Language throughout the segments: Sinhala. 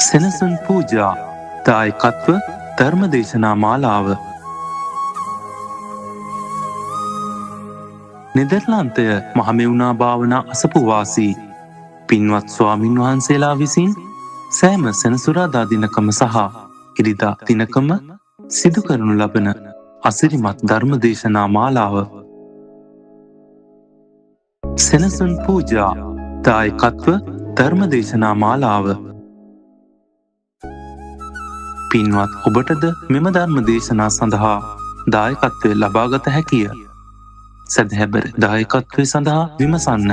සෙනසුන් පූජා දායකත්ව ධර්මදේශනා මාලාව. නෙදර්ලාන්තය මහමෙවුනා භාවනා අසපුවාසී පින්වත් ස්වාමින් වහන්සේලා විසින් සෑම සෙනසුරාදා දිනකම සහ ඉරිදා දිනකම සිදු කරනු ලබන අසිරිමත් ධර්මදේශනා මාලාව. සෙනසුන් පූජා දායකත්ව ධර්මදේශනා මාලාව. පින්වත් ඔබටද මෙම ධර්ම දේශනා සඳහා දායකත්වය ලබාගත හැකිය. සැදැහැබර දායකත්වය සඳහා විමසන්න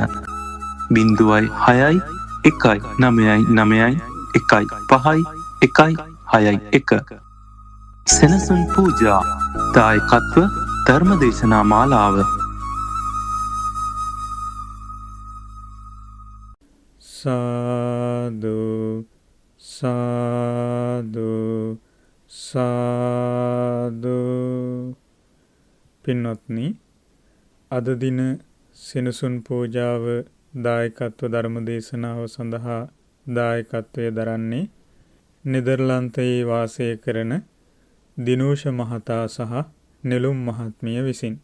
0619919516 සෙනසුන් පූජා දායකත්ව ධර්ම දේශනා මාලාව. සාදු සාදු සාදු. පින්වත්නි, අද දින සෙනසුන් පූජාව දායකත්ව ධර්ම දේශනාව සඳහා දායකත්වය දරන්නේ නෙදර්ලන්තයේ වාසය කරන දිනූෂ මහතා සහ නෙළුම් මහත්මිය විසින්.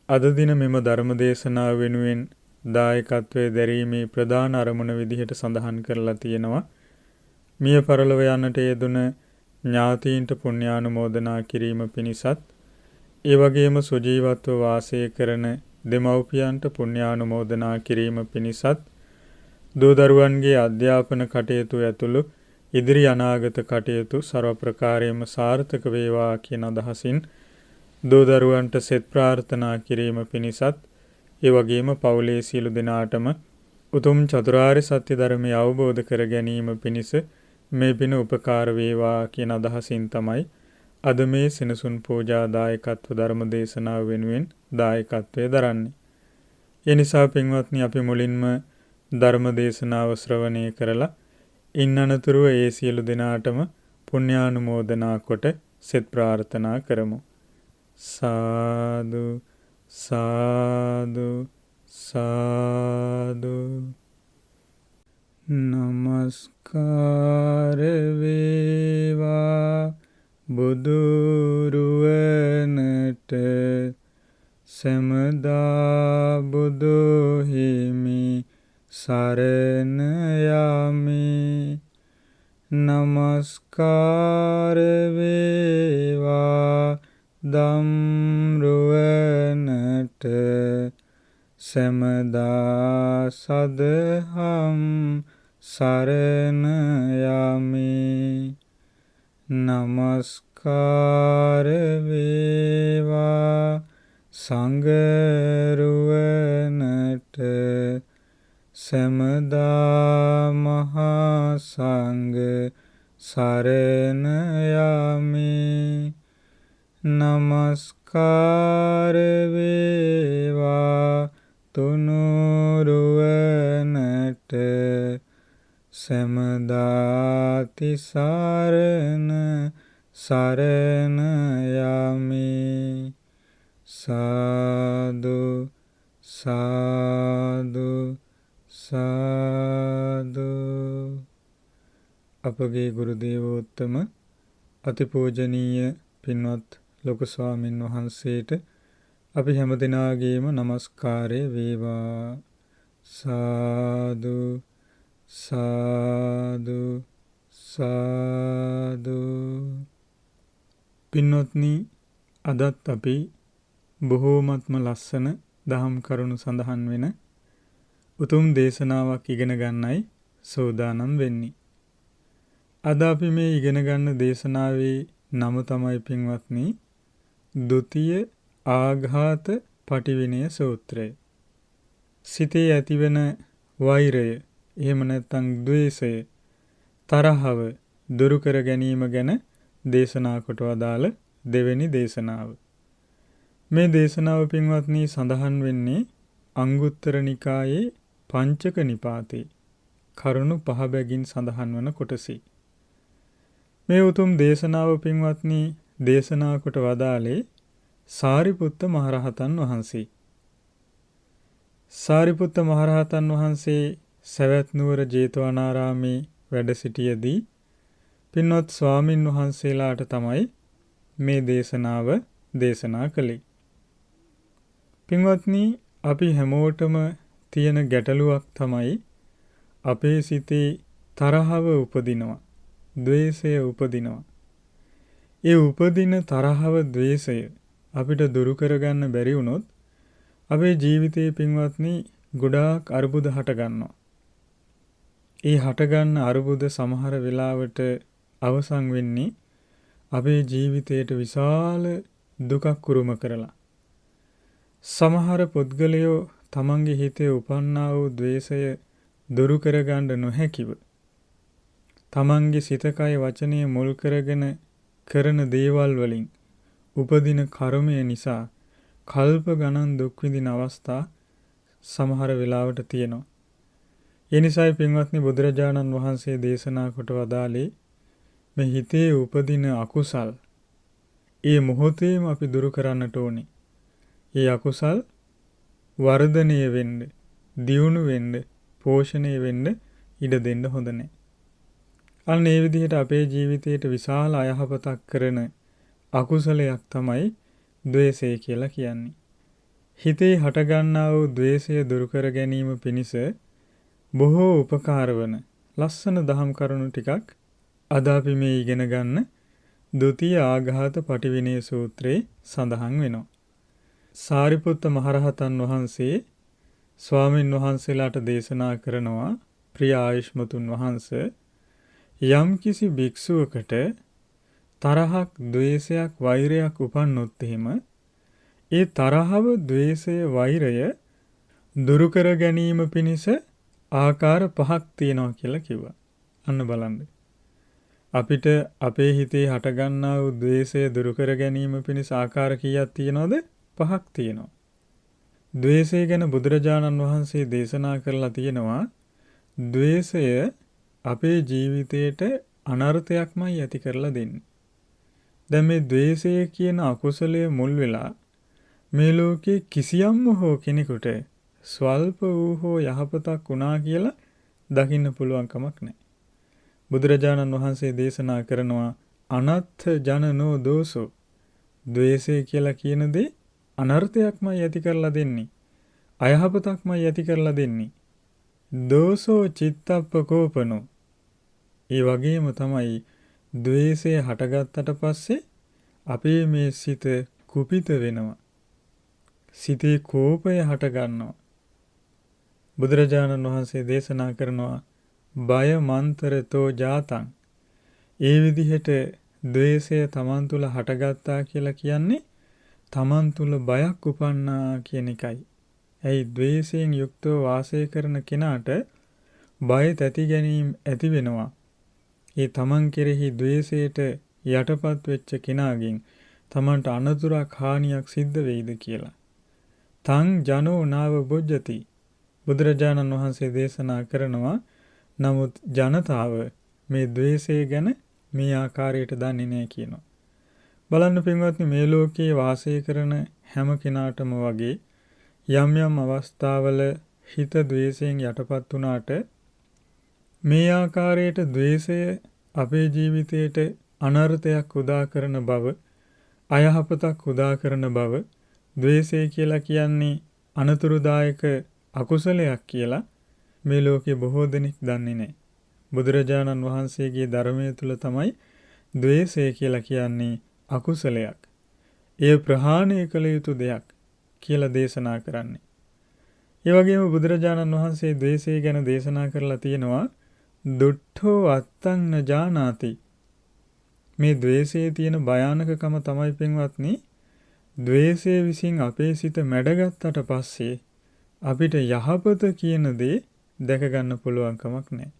අද දින මෙම ධර්ම දේශනාව වෙනුවෙන් දායකත්වය දැරීමේ ප්‍රධාන අරමුණ විදිහට සඳහන් කරලා තියෙනවා. මිය පරලොව යන්නට යෙදුන ඥාතීන්ට පුණ්‍යානුමෝදනා කිරීම පිණිසත්, ඒ වගේම සුජීවත්ව වාසය කරන දෙමව්පියන්ට පුණ්‍යානුමෝදනා කිරීම පිණිසත්, දූ දරුවන්ගේ අධ්‍යාපන කටයුතු ඇතුළු ඉදිරි අනාගත කටයුතු ਸਰව ප්‍රකාරයෙන්ම සාර්ථක වේවා කියන අදහසින් දූ දරුවන්ට සෙත් ප්‍රාර්ථනා කිරීම පිණිසත්, ඒ වගේම පවුලේ සියලු දෙනාටම උතුම් චතුරාර්ය සත්‍ය ධර්මය අවබෝධ කර ගැනීම පිණිස මේ පින උපකාර වේවා කියන අදහසින් තමයි අද මේ සෙනසුන් පූජා දායකත්ව ධර්ම දේශනාව වෙනුවෙන් දායකත්වය දරන්නේ. ඒ නිසා පින්වත්නි, අපි මුලින්ම ධර්ම දේශනාව ශ්‍රවණය කරලා ඉන් අනතුරුව ඒ සියලු දෙනාටම පුණ්‍යානුමෝදනා කොට සෙත් ප්‍රාර්ථනා කරමු. සාදු සාදු සාදු. නමස්කාර වේවා බුදුරුවනට, සැමදා බුදු හිමි සරණ යමි. නමස්කාර වේවා දම්රුවනට, සැමදා සදහම් සරණ යමි. නමස්කාර වේවා සංඝරුවනට, සැමදා මහා සංඝ සරණ යමි. නමස්කාර වේවා තුනුරුවනට, සැමදා තිසරණ සරණ යමි. සාදු සාදු සාදු. අපගේ ගුරු දේවෝත්තම අතිපූජනීය පින්වත් ලොකු ස්වාමින් වහන්සේට අපි හැම දිනාගේම নমස්කාරය වේවා. සාදු සාදු සාදු. පින්වත්නි, අදත් අපි බොහෝමත්ම ලස්සන දහම් කරුණු සඳහන් වෙන උතුම් දේශනාවක් ඉගෙන ගන්නයි සූදානම් වෙන්නේ. අද අපි මේ ඉගෙන ගන්න දේශනාවේ නම තමයි පින්වත්නි ද්විතීය ආඝාත පටිවිණය සූත්‍රය. සිතේ ඇතිවන වෛරය, එහෙම නැත්නම් ද්වේෂය, තරහව දුරු කර ගැනීම ගැන දේශනා කොට වදාළ දෙවෙනි දේශනාව. මේ දේශනාව පින්වත්නි සඳහන් වෙන්නේ අංගුත්තර නිකායේ පංචක නිපාතේ කරුණු 5 බැගින් සඳහන් වන කොටසේ. මේ උතුම් දේශනාව පින්වත්නි දේශනා කොට වදාළේ සාරිපුත්ත මහරහතන් වහන්සේ. සාරිපුත්ත මහරහතන් වහන්සේ සවැත් නුවර ජේතවනාරාමේ වැඩ සිටියේදී පින්වත් ස්වාමින් වහන්සේලාට තමයි මේ දේශනාව දේශනා කළේ. පින්වත්නි, අපි හැමෝටම තියෙන ගැටලුවක් තමයි අපේ සිතේ තරහව උපදිනවා, ද්වේෂය උපදිනවා. ඒ උපදින තරහව, ද්වේෂය අපිට දුරු කරගන්න බැරි වුණොත් අපේ ජීවිතයේ පින්වත්නි ගොඩාක් අර්බුද හට ගන්නවා. ඒ හටගන්න අර්බුද සමහර වෙලාවට අවසන් වෙන්නේ අපේ ජීවිතයට විශාල දුකක් උරුම කරලා. සමහර පුද්ගලයෝ තමන්ගේ හිතේ උපන්නා වූ ද්වේෂය දුරු කරගන්න නොහැකිව තමන්ගේ සිත කය වචනය මුල් කරගෙන කරන දේවල් වලින් උපදින කර්මය නිසා කල්ප ගණන් දුක් විඳින අවස්ථා සමහර වෙලාවට තියෙනවා. ඒ නිසායි පින්වත්නි බුදුරජාණන් වහන්සේ දේශනා කොට වදාළේ මේ හිතේ උපදින අකුසල් ඒ මොහොතේම අපි දුරු කරන්නට ඕනේ. ඒ අකුසල් වර්ධනය වෙන්න, දියුණු වෙන්න, පෝෂණය වෙන්න ඉඩ දෙන්න හොඳ නැහැ. අන්න ඒ විදිහට අපේ ජීවිතයට විශාල අයහපතක් කරන අකුසලයක් තමයි ද්වේෂය කියලා කියන්නේ. හිතේ හටගන්නා වූ ද්වේෂය දුරු කර ගැනීම පිණිස බොහෝ උපකාර වන ලස්සන දහම් කරුණු ටිකක් අද අපි මේ ඉගෙන ගන්න ဒုတိ ය ආඝාත පටිවිණය සූත්‍රයේ සඳහන් වෙනවා. සාරිපුත්ත මහරහතන් වහන්සේ ස්වාමින් වහන්සේලාට දේශනා කරනවා, ප්‍රිය ආයුෂ්මතුන් වහන්සේ, යම් කිසි භික්ෂුවකට තරහක්, ද්වේෂයක්, වෛරයක් උපන්නොත් එහෙම ඒ තරහව, ද්වේෂය, වෛරය දුරු කර ගැනීම පිණිස ආකාර 5ක් තියෙනවා කියලා කිව්වා. අන්න බලන්න. අපිට අපේ හිතේ හටගන්නා වූ ද්වේෂය දුරු කර ගැනීම පිණිස ආකාර කීයක් තියෙනවද? 5ක් තියෙනවා. ද්වේෂය ගැන බුදුරජාණන් වහන්සේ දේශනා කරලා තියෙනවා, ද්වේෂය අපේ ජීවිතයට අනර්ථයක්මයි ඇති කරලා දෙන්නේ. දැන් මේ ද්වේෂය කියන අකුසලයේ මුල් වෙලා මේ ලෝකේ කිසියම්ම හෝ කෙනෙකුට ස්වල්ප වූ හෝ යහපතක් වුණා කියලා දකින්න පුළුවන් කමක් නැහැ. බුදුරජාණන් වහන්සේ දේශනා කරනවා, අනත්ථ ජනනෝ දෝසෝ, ද්වේෂය කියලා කියන දේ අනර්ථයක්මයි ඇති කරලා දෙන්නේ, අයහපතක්මයි ඇති කරලා දෙන්නේ. දෝසෝ චිත්තප්පකෝපනෝ, ඒ වගේම තමයි ද්වේෂය හටගත්තට පස්සේ අපේ මේ සිත කුපිත වෙනවා, සිතේ කෝපය හට ගන්නවා. බුදුරජාණන් වහන්සේ දේශනා කරනවා, බය මන්තරතෝ ජාතං, ඒ විදිහට ද්වේෂය තමන් තුළ හටගත්තා කියලා කියන්නේ තමන් තුළ බයක් උපන්නා කියන එකයි. ඇයි ද්වේෂයෙන් යුක්තව වාසය කරන කෙනාට බය තැති ගැනීම ඇති වෙනවා. ඒ තමන් කෙරෙහි ද්වේෂයට යටපත් වෙච්ච කෙනාගෙන් තමන්ට අනතුරක්, හානියක් සිද්ධ වෙයිද කියලා. තං ජනෝ නාව බොජ්ජති, බුදුරජාණන් වහන්සේ දේශනා කරනවා, නමුත් ජනතාව මේ ද්වේෂය ගැන මේ ආකාරයට දන්නේ නැහැ කියනවා. බලන්න පින්වත්නි, මේ ලෝකයේ වාසය කරන හැම කෙනාටම වගේ යම් යම් අවස්ථාවල හිත ද්වේෂයෙන් යටපත් වුණාට මේ ආකාරයට ද්වේෂය අපේ ජීවිතයට අනර්ථයක් උදා කරන බව, අයහපතක් උදා කරන බව, ද්වේෂය කියලා කියන්නේ අනතුරුදායක අකුසලයක් කියලා මේ ලෝකේ බොහෝ දෙනෙක් දන්නේ නැහැ. බුදුරජාණන් වහන්සේගේ ධර්මයේ තුල තමයි ද්වේෂය කියලා කියන්නේ අකුසලයක්, එය ප්‍රහාණය කළ යුතු දෙයක් කියලා දේශනා කරන්නේ. ඒ වගේම බුදුරජාණන් වහන්සේ ද්වේෂය ගැන දේශනා කරලා තියෙනවා, දුට්ඨෝ අත්තං න ජානාති. මේ ද්වේෂයේ තියෙන භයානකකම තමයි පින්වත්නි, ද්වේෂය විසින් අපේ සිත මැඩගත්තට පස්සේ අපිට යහපත කියන දේ දැක ගන්න පුළුවන් කමක් නැහැ.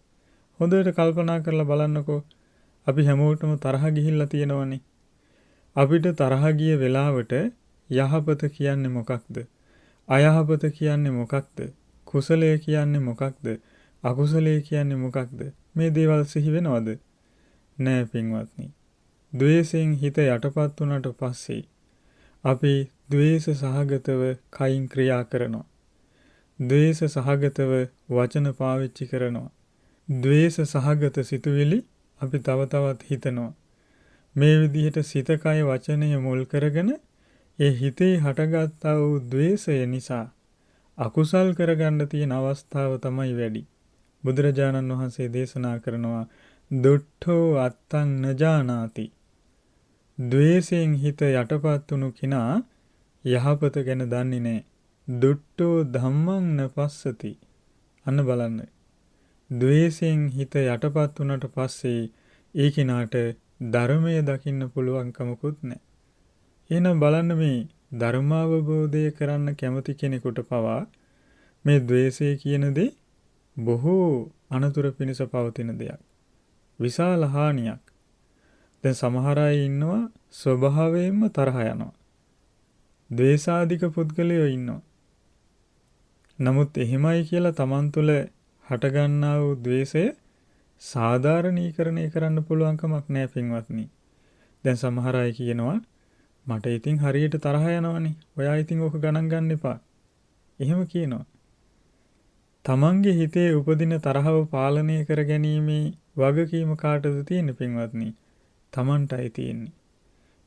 හොඳට කල්පනා කරලා බලන්නකෝ, අපි හැමෝටම තරහ ගිහිල්ලා තියෙනවනේ. අපිට තරහ ගිය වෙලාවට යහපත කියන්නේ මොකක්ද? අයහපත කියන්නේ මොකක්ද? කුසලය කියන්නේ මොකක්ද? අකුසලය කියන්නේ මොකක්ද? මේ දේවල් සිහි වෙනවද? නෑ පින්වත්නි. ද්වේෂයෙන් හිත යටපත් වුණාට පස්සේ අපි ද්වේෂ සහගතව කයින් ක්‍රියා කරනවා. ද්වේෂ සහගතව වචන පාවිච්චි කරනවා. ද්වේෂ සහගත සිතුවිලි අපි තව තවත් හිතනවා. මේ විදිහට සිත කය වචනය මුල් කරගෙන ඒ හිතේ හටගත්තා වූ ද්වේෂය නිසා අකුසල් කරගන්න තියෙන අවස්ථාව තමයි වැඩි. බුදුරජාණන් වහන්සේ දේශනා කරනවා දුට්ඨෝ අත්තං නජානාති. ද්වේෂයෙන් හිත යටපත් වුණු කෙනා යහපත ගැන දන්නේ නැහැ. දුට්ඨෝ ධම්මං නපස්සති. අන්න බලන්න. ද්වේෂයෙන් හිත යටපත් වුණාට පස්සේ ඒ කෙනාට ධර්මය දකින්න පුළුවන්කමකුත් නැහැ. එහෙනම් බලන්න මේ ධර්මාවබෝධය කරන්න කැමති කෙනෙකුට පවා මේ ද්වේෂය කියන දේ බොහෝ අනතුරු පිණිස පවතින දෙයක්. විශාල හානියක්. දැන් සමහර අය ඉන්නවා ස්වභාවයෙන්ම තරහ යනවා. ද්වේෂාධික පුද්ගලයෝ ඉන්නවා. නමුත් එහෙමයි කියලා Taman තුළ හටගන්නා වූ ද්වේෂය සාධාරණීකරණය කරන්න පුළුවන් කමක් නැහැ පින්වත්නි. දැන් සමහර අය කියනවා මට ඉතින් හරියට තරහ යනවනේ. ඔයා ඉතින් ඕක ගණන් ගන්න එපා. එහෙම කියනවා. තමන්ගේ හිතේ උපදින තරහව පාලනය කර ගැනීමේ වගකීම කාටද තියෙන්නේ පින්වත්නි? තමන්ටයි තියෙන්නේ.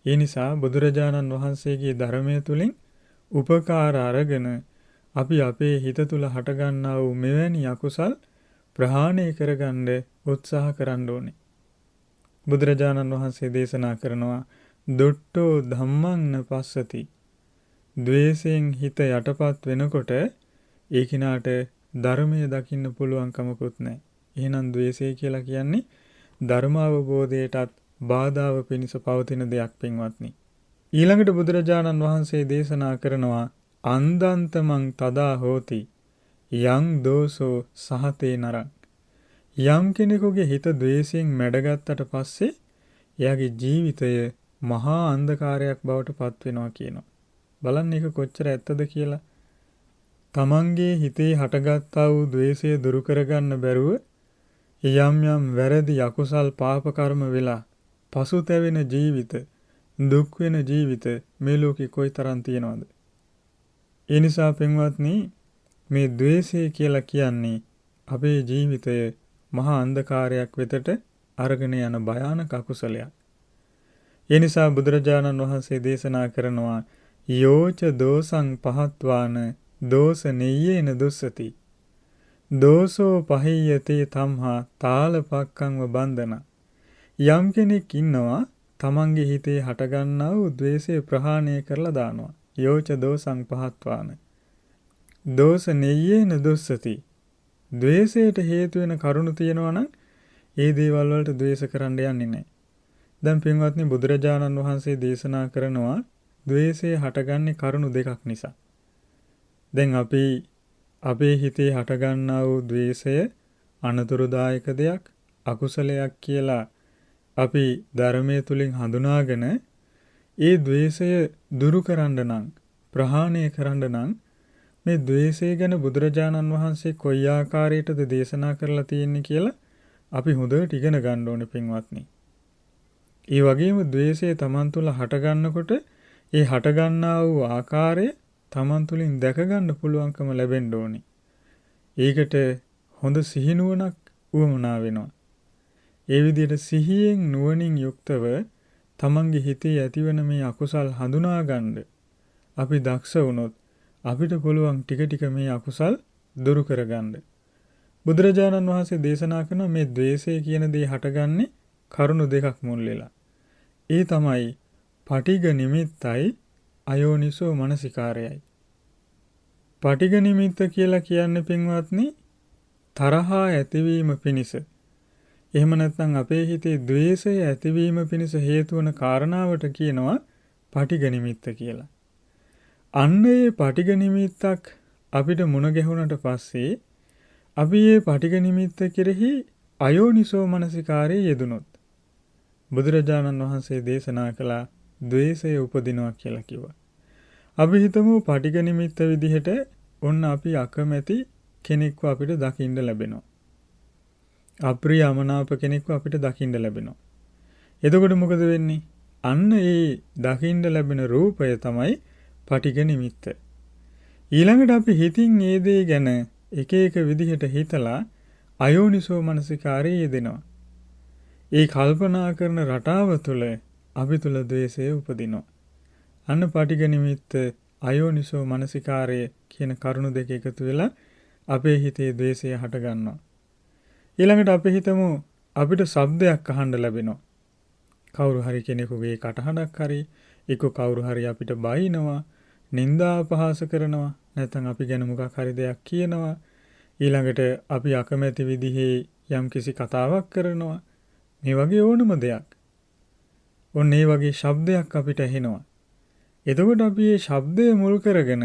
ඒ නිසා බුදුරජාණන් වහන්සේගේ ධර්මය තුලින් උපකාර අරගෙන අපි අපේ හිත තුල හටගන්නා වූ මෙවැනි අකුසල් ප්‍රහාණය කරගන්න උත්සාහ කරන්න ඕනේ. බුදුරජාණන් වහන්සේ දේශනා කරනවා දුට්ඨෝ ධම්මං නපස්සති. ද්වේෂයෙන් හිත යටපත් වෙනකොට ඒ කිනාට ධර්මය දකින්න පුළුවන් කමකුත් නැහැ. එහෙනම් ද්වේෂය කියලා කියන්නේ ධර්ම අවබෝධයටත් බාධාව පිණිස පවතින දෙයක් පින්වත්නි. ඊළඟට බුදුරජාණන් වහන්සේ දේශනා කරනවා අන්දන්තමං තදා හෝති යං දෝසෝ සහතේ නරං. යම් කෙනෙකුගේ හිත ද්වේෂයෙන් මැඩගත්තට පස්සේ එයාගේ ජීවිතය මහා අන්ධකාරයක් බවට පත් වෙනවා කියනවා. බලන්න ඒක කොච්චර ඇත්තද කියලා. තමන්ගේ හිතේ හටගත්තා වූ ද්වේෂය දුරු කරගන්න බැරුව යම් යම් වැරදි අකුසල් පාප කර්ම වෙලා පසුතැවෙන ජීවිත, දුක් වෙන ජීවිත මේ ලෝකේ කොයිතරම් තියෙනවද? ඒ නිසා පින්වත්නි මේ ද්වේෂය කියලා කියන්නේ අපේ ජීවිතය මහා අන්ධකාරයක් වෙතට අරගෙන යන භයානක අකුසලයක්. ඒ නිසා බුදුරජාණන් වහන්සේ දේශනා කරනවා යෝච දෝසං පහත්වාන දෝස නෙය්‍යේන දුස්සති. දෝසෝ පහියතේ තම්හා තාලපක්කංව බන්ධන. යම් කෙනෙක් ඉන්නවා තමන්ගේ හිතේ හටගන්නා වූ ද්වේෂය ප්‍රහාණය කරලා දානවා. යෝච දෝසං පහත්වාන දෝස නෙය්‍යේන දුස්සති. ද්වේෂයට හේතු වෙන කරුණු තියෙනවා නම් ඒ දේවල් වලට ද්වේෂ කරන්න යන්නේ නැහැ. දැන් පින්වත්නි බුදුරජාණන් වහන්සේ දේශනා කරනවා ද්වේෂය හටගන්නේ කරුණු දෙකක් නිසා. දැන් අපි අපේ හිතේ හටගන්නා වූ ද්වේෂය අනතුරුදායක දෙයක්, අකුසලයක් කියලා අපි ධර්මයේ තුලින් හඳුනාගෙන ඒ ද්වේෂය දුරු කරන්න නම්, ප්‍රහාණය කරන්න නම් මේ ද්වේෂය ගැන බුදුරජාණන් වහන්සේ කොයි ආකාරයටද දේශනා කරලා තියෙන්නේ කියලා අපි හොඳට ඉගෙන ගන්න ඕනේ පින්වත්නි. ඒ වගේම ද්වේෂය Taman තුල හටගන්නකොට ඒ හටගන්නා වූ ආකාරය Taman තුලින් දැක ගන්න පුළුවන්කම ලැබෙන්න ඕනේ. ඒකට හොඳ සිහිනුවණක් උවමනා වෙනවා. ඒ විදිහට සිහියෙන් නුවණින් යුක්තව Tamanගේ හිතේ ඇතිවන මේ අකුසල් හඳුනා ගන්න අපි දක්ෂ වුණොත් අපිට පුළුවන් ටික ටික මේ අකුසල් දුරු කරගන්න. බුදුරජාණන් වහන්සේ දේශනා කරන මේ ද්වේෂය කියන දේ හටගන්නේ කරුණු දෙකක් මුල් වෙලා. ඒ තමයි පටිඝ නිමිත්තයි අයෝනිසෝ මනසිකාරයයි. පටිඝ නිමිත්ත කියලා කියන්නේ පින්වත්නි තරහා ඇතිවීම පිණිස. එහෙම නැත්නම් අපේ හිතේ ද්වේෂය ඇතිවීම පිණිස හේතු වන කාරණාවට කියනවා පටිඝ නිමිත්ත කියලා. අන්න ඒ පටිඝ නිමිත්තක් අපිට මුණ ගැහුණට පස්සේ අපි මේ පටිඝ නිමිත්ත කෙරෙහි අයෝනිසෝ මනසිකාරයේ යෙදුනොත් බුදුරජාණන් වහන්සේ දේශනා කළා ද්වේෂය උපදිනවා කියලා කිව්වා. අපි හිතමු පටිඝ නිමිත්ත විදිහට ඔන්න අපි අකමැති කෙනෙක්ව අපිට දකින්න ලැබෙනවා. අප්‍රිය අමනාප කෙනෙක්ව අපිට දකින්න ලැබෙනවා. එතකොට මොකද වෙන්නේ? අන්න ඒ දකින්න ලැබෙන රූපය තමයි පටිඝ නිමිත්ත. ඊළඟට අපි හිතින් ඒ දේ ගැන එක එක විදිහට හිතලා අයෝනිසෝ මනසිකාරයේ යෙදෙනවා. ඒ කල්පනා කරන රටාව තුළ අපි තුළ ද්වේෂය උපදිනවා. අන්න පටිඝ නිමිත්ත අයෝනිසෝ මනසිකාරය කියන කරුණු දෙක එකතු වෙලා අපේ හිතේ ද්වේෂය හට ගන්නවා. ඊළඟට අපි හිතමු අපිට ශබ්දයක් අහන්න ලැබෙනවා. කවුරු හරි කෙනෙකුගේ කටහඬක් හරි එක්ක කවුරු හරි අපිට බයිනවා, නිନ୍ଦා අපහාස කරනවා, නැත්නම් අපි ගැන මොකක් හරි දෙයක් කියනවා. ඊළඟට අපි අකමැති විදිහේ යම්කිසි කතාවක් කරනවා. මේ වගේ ඕනම දෙයක්. ඔන්න ඒ වගේ ශබ්දයක් අපිට ඇහෙනවා. එතකොට අපි මේ ශබ්දය මුල් කරගෙන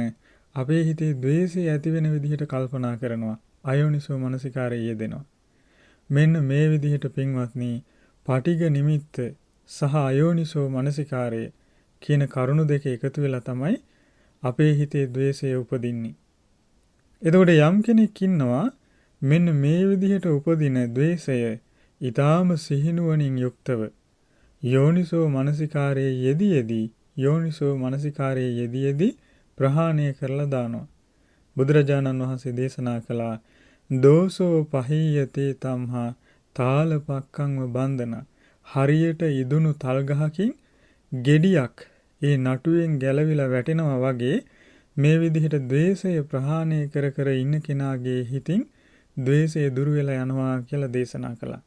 අපේ හිතේ ද්වේෂය ඇති වෙන විදිහට කල්පනා කරනවා. අයෝනිසෝ මනසිකාරයේ යෙදෙනවා. මෙන්න මේ විදිහට පින්වත්නි පටිඝ නිමිත්ත සහ අයෝනිසෝ මනසිකාරය කියන කරුණු දෙක එකතු වෙලා තමයි අපේ හිතේ ද්වේෂය උපදින්නේ. එතකොට යම් කෙනෙක් ඉන්නවා මෙන්න මේ විදිහට උපදින ද්වේෂය ඊටාම සිහිනුවණින් යුක්තව යෝනිසෝ මනසිකාරයේ යෝනිසෝ මනසිකාරයේ යෙදී ප්‍රහාණය කරලා දානවා. බුදුරජාණන් වහන්සේ දේශනා කළා දෝසෝ පහියතේ තම්හා තාලපක්කංව බන්ධන. හරියට ඉදුණු තල් ගහකින් ගෙඩියක් ඒ නටුවෙන් ගැලවිලා වැටෙනවා වගේ මේ විදිහට ද්වේෂය ප්‍රහාණය කර කර ඉන්න කෙනාගේ හිතින් ද්වේෂය දුර වෙලා යනවා කියලා දේශනා කළා.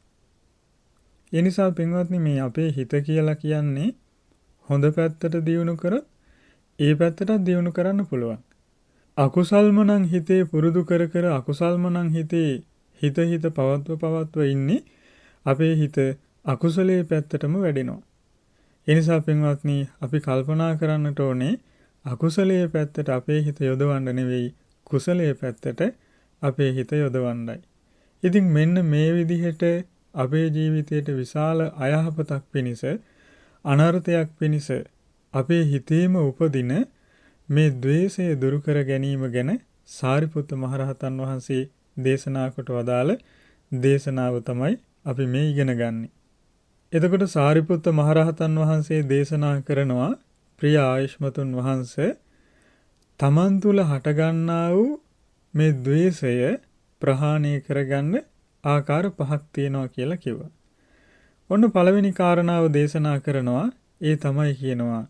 ඒ නිසා පින්වත්නි මේ අපේ හිත කියලා කියන්නේ හොඳ පැත්තට දියුණු කරොත් ඒ පැත්තට දියුණු කරන්න පුළුවන්. අකුසල්ම නම් හිතේ පුරුදු කර කර අකුසල්ම නම් හිතේ හිත පවත්ව ඉන්නේ අපේ හිත අකුසලයේ පැත්තටම වැඩෙනවා. ඒ නිසා පින්වත්නි අපි කල්පනා කරන්නට ඕනේ අකුසලයේ පැත්තට අපේ හිත යොදවන්න නෙවෙයි කුසලයේ පැත්තට අපේ හිත යොදවන්නයි. ඉතින් මෙන්න මේ විදිහට අපේ ජීවිතයට විශාල අයහපතක් පිණිස අනර්ථයක් පිණිස අපේ හිතේම උපදින මේ ද්වේෂය දුරු කර ගැනීම ගැන සාරිපුත්ත මහරහතන් වහන්සේ දේශනා කොට වදාළ දේශනාව තමයි අපි මේ ඉගෙන ගන්නෙ. එතකොට සාරිපුත්ත මහරහතන් වහන්සේ දේශනා කරනවා ප්‍රිය ආයුෂ්මතුන් වහන්සේ තමන් තුළ හටගන්නා වූ මේ ද්වේෂය ප්‍රහාණය කරගන්න ආකාර පහක් තියෙනවා කියලා කිව්වා. ඔන්න පළවෙනි කාරණාව දේශනා කරනවා ඒ තමයි කියනවා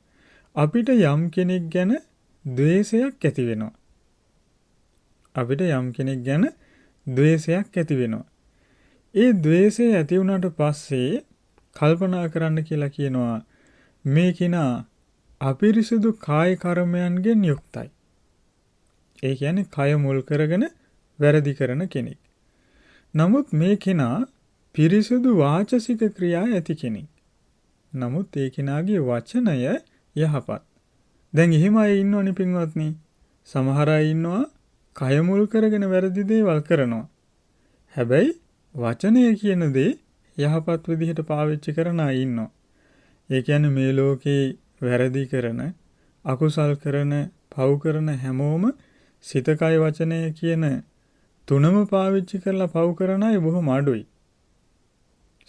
අපිට යම් කෙනෙක් ගැන ද්වේෂයක් ඇති වෙනවා. අපිට යම් කෙනෙක් ගැන ද්වේෂයක් ඇති වෙනවා. ඒ ද්වේෂය ඇති වුණාට පස්සේ කල්පනා කරන්න කියලා කියනවා මේ කෙනා අපිරිසුදු කාය කර්මයන්ගෙන් යුක්තයි. ඒ කියන්නේ කය මුල් කරගෙන වැරදි කරන කෙනෙක්. නමුත් මේ කෙනා පිරිසුදු වාචසික ක්‍රියා ඇති කෙනෙක්. නමුත් ඒ කෙනාගේ වචනය යහපත්. දැන් එහෙම අය ඉන්නවනේ පින්වත්නි. සමහර අය ඉන්නවා කය මුල් කරගෙන වැරදි දේවල් කරනවා. හැබැයි වචනය කියන දේ යහපත් විදිහට පාවිච්චි කරන අය ඉන්නවා. ඒ කියන්නේ මේ ලෝකේ වැරදි කරන, අකුසල් කරන, පව් කරන හැමෝම සිත කය වචනය කියන තුනම පාවිච්චි කරලා පව් කරන අය බොහොම අඩුයි.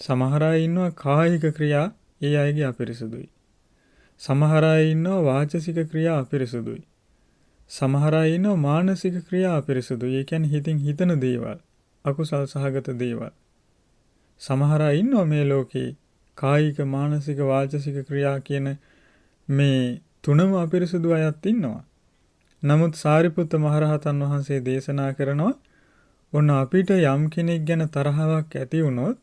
සමහර අය ඉන්නවා කායික ක්‍රියා ඒ අයගේ අපිරිසුදුයි. සමහර අය ඉන්නවා වාචසික ක්‍රියා අපිරිසුදුයි. සමහර අය ඉන්නවා මානසික ක්‍රියා අපිරිසුදුයි. ඒ කියන්නේ හිතින් හිතන දේවල්, අකුසල් සහගත දේවල්. සමහර අය ඉන්නවා මේ ලෝකේ කායික, මානසික, වාචසික ක්‍රියා කියන මේ තුනම අපිරිසුදු අයත් ඉන්නවා. නමුත් සාරිපුත්ත මහරහතන් වහන්සේ දේශනා කරනවා ඔන්න අපිට යම් කෙනෙක් ගැන තරහවක් ඇති වුණොත්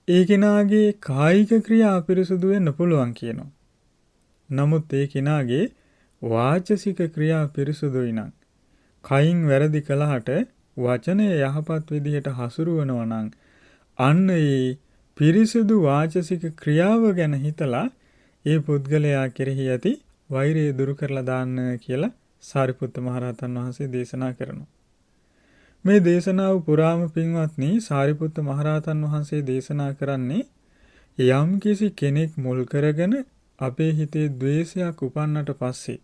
ඒ කෙනාගේ කායික ක්‍රියා අපිරිසුදු වෙන්න පුළුවන් කියනවා. නමුත් ඒ කෙනාගේ වාචසික ක්‍රියා පිරිසුදුයි නම් කයින් වැරදි කළාට වචනය යහපත් විදිහට හසුරුවනවා නම් අන්න ඒ පිරිසුදු වාචසික ක්‍රියාව ගැන හිතලා ඒ පුද්ගලයා කෙරෙහි ඇති වෛරය දුරු කරලා දාන්න කියලා සාරිපුත්ත මහරහතන් වහන්සේ දේශනා කරනවා. මේ දේශනාව පුරාම පින්වත්නි සාරිපුත්ත මහරහතන් වහන්සේ දේශනා කරන්නේ යම් කිසි කෙනෙක් මුල් කරගෙන අපේ හිතේ ද්වේෂයක් උපන්නට පස්සේ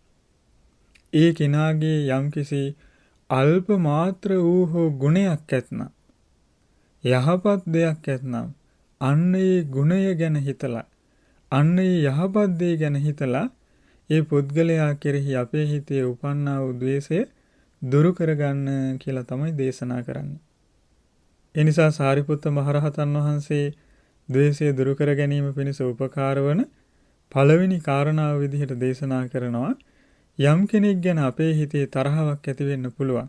ඒ කෙනාගේ යම් කිසි අල්ප මාත්‍ර වූ හෝ ගුණයක් ඇතනම් යහපත් දෙයක් ඇතනම් අන්න ඒ ගුණය ගැන හිතලා අන්න ඒ යහපත් දේ ගැන හිතලා ඒ පුද්ගලයා කෙරෙහි අපේ හිතේ උපන්නා වූ ද්වේෂය දුරු කරගන්න කියලා තමයි දේශනා කරන්නේ. ඒ නිසා සාරිපුත්ත මහරහතන් වහන්සේ ද්වේෂය දුරු කර ගැනීම පිණිස උපකාර වන පළවෙනි කාරණාව විදිහට දේශනා කරනවා යම් කෙනෙක් ගැන අපේ හිතේ තරහවක් ඇති වෙන්න පුළුවන්.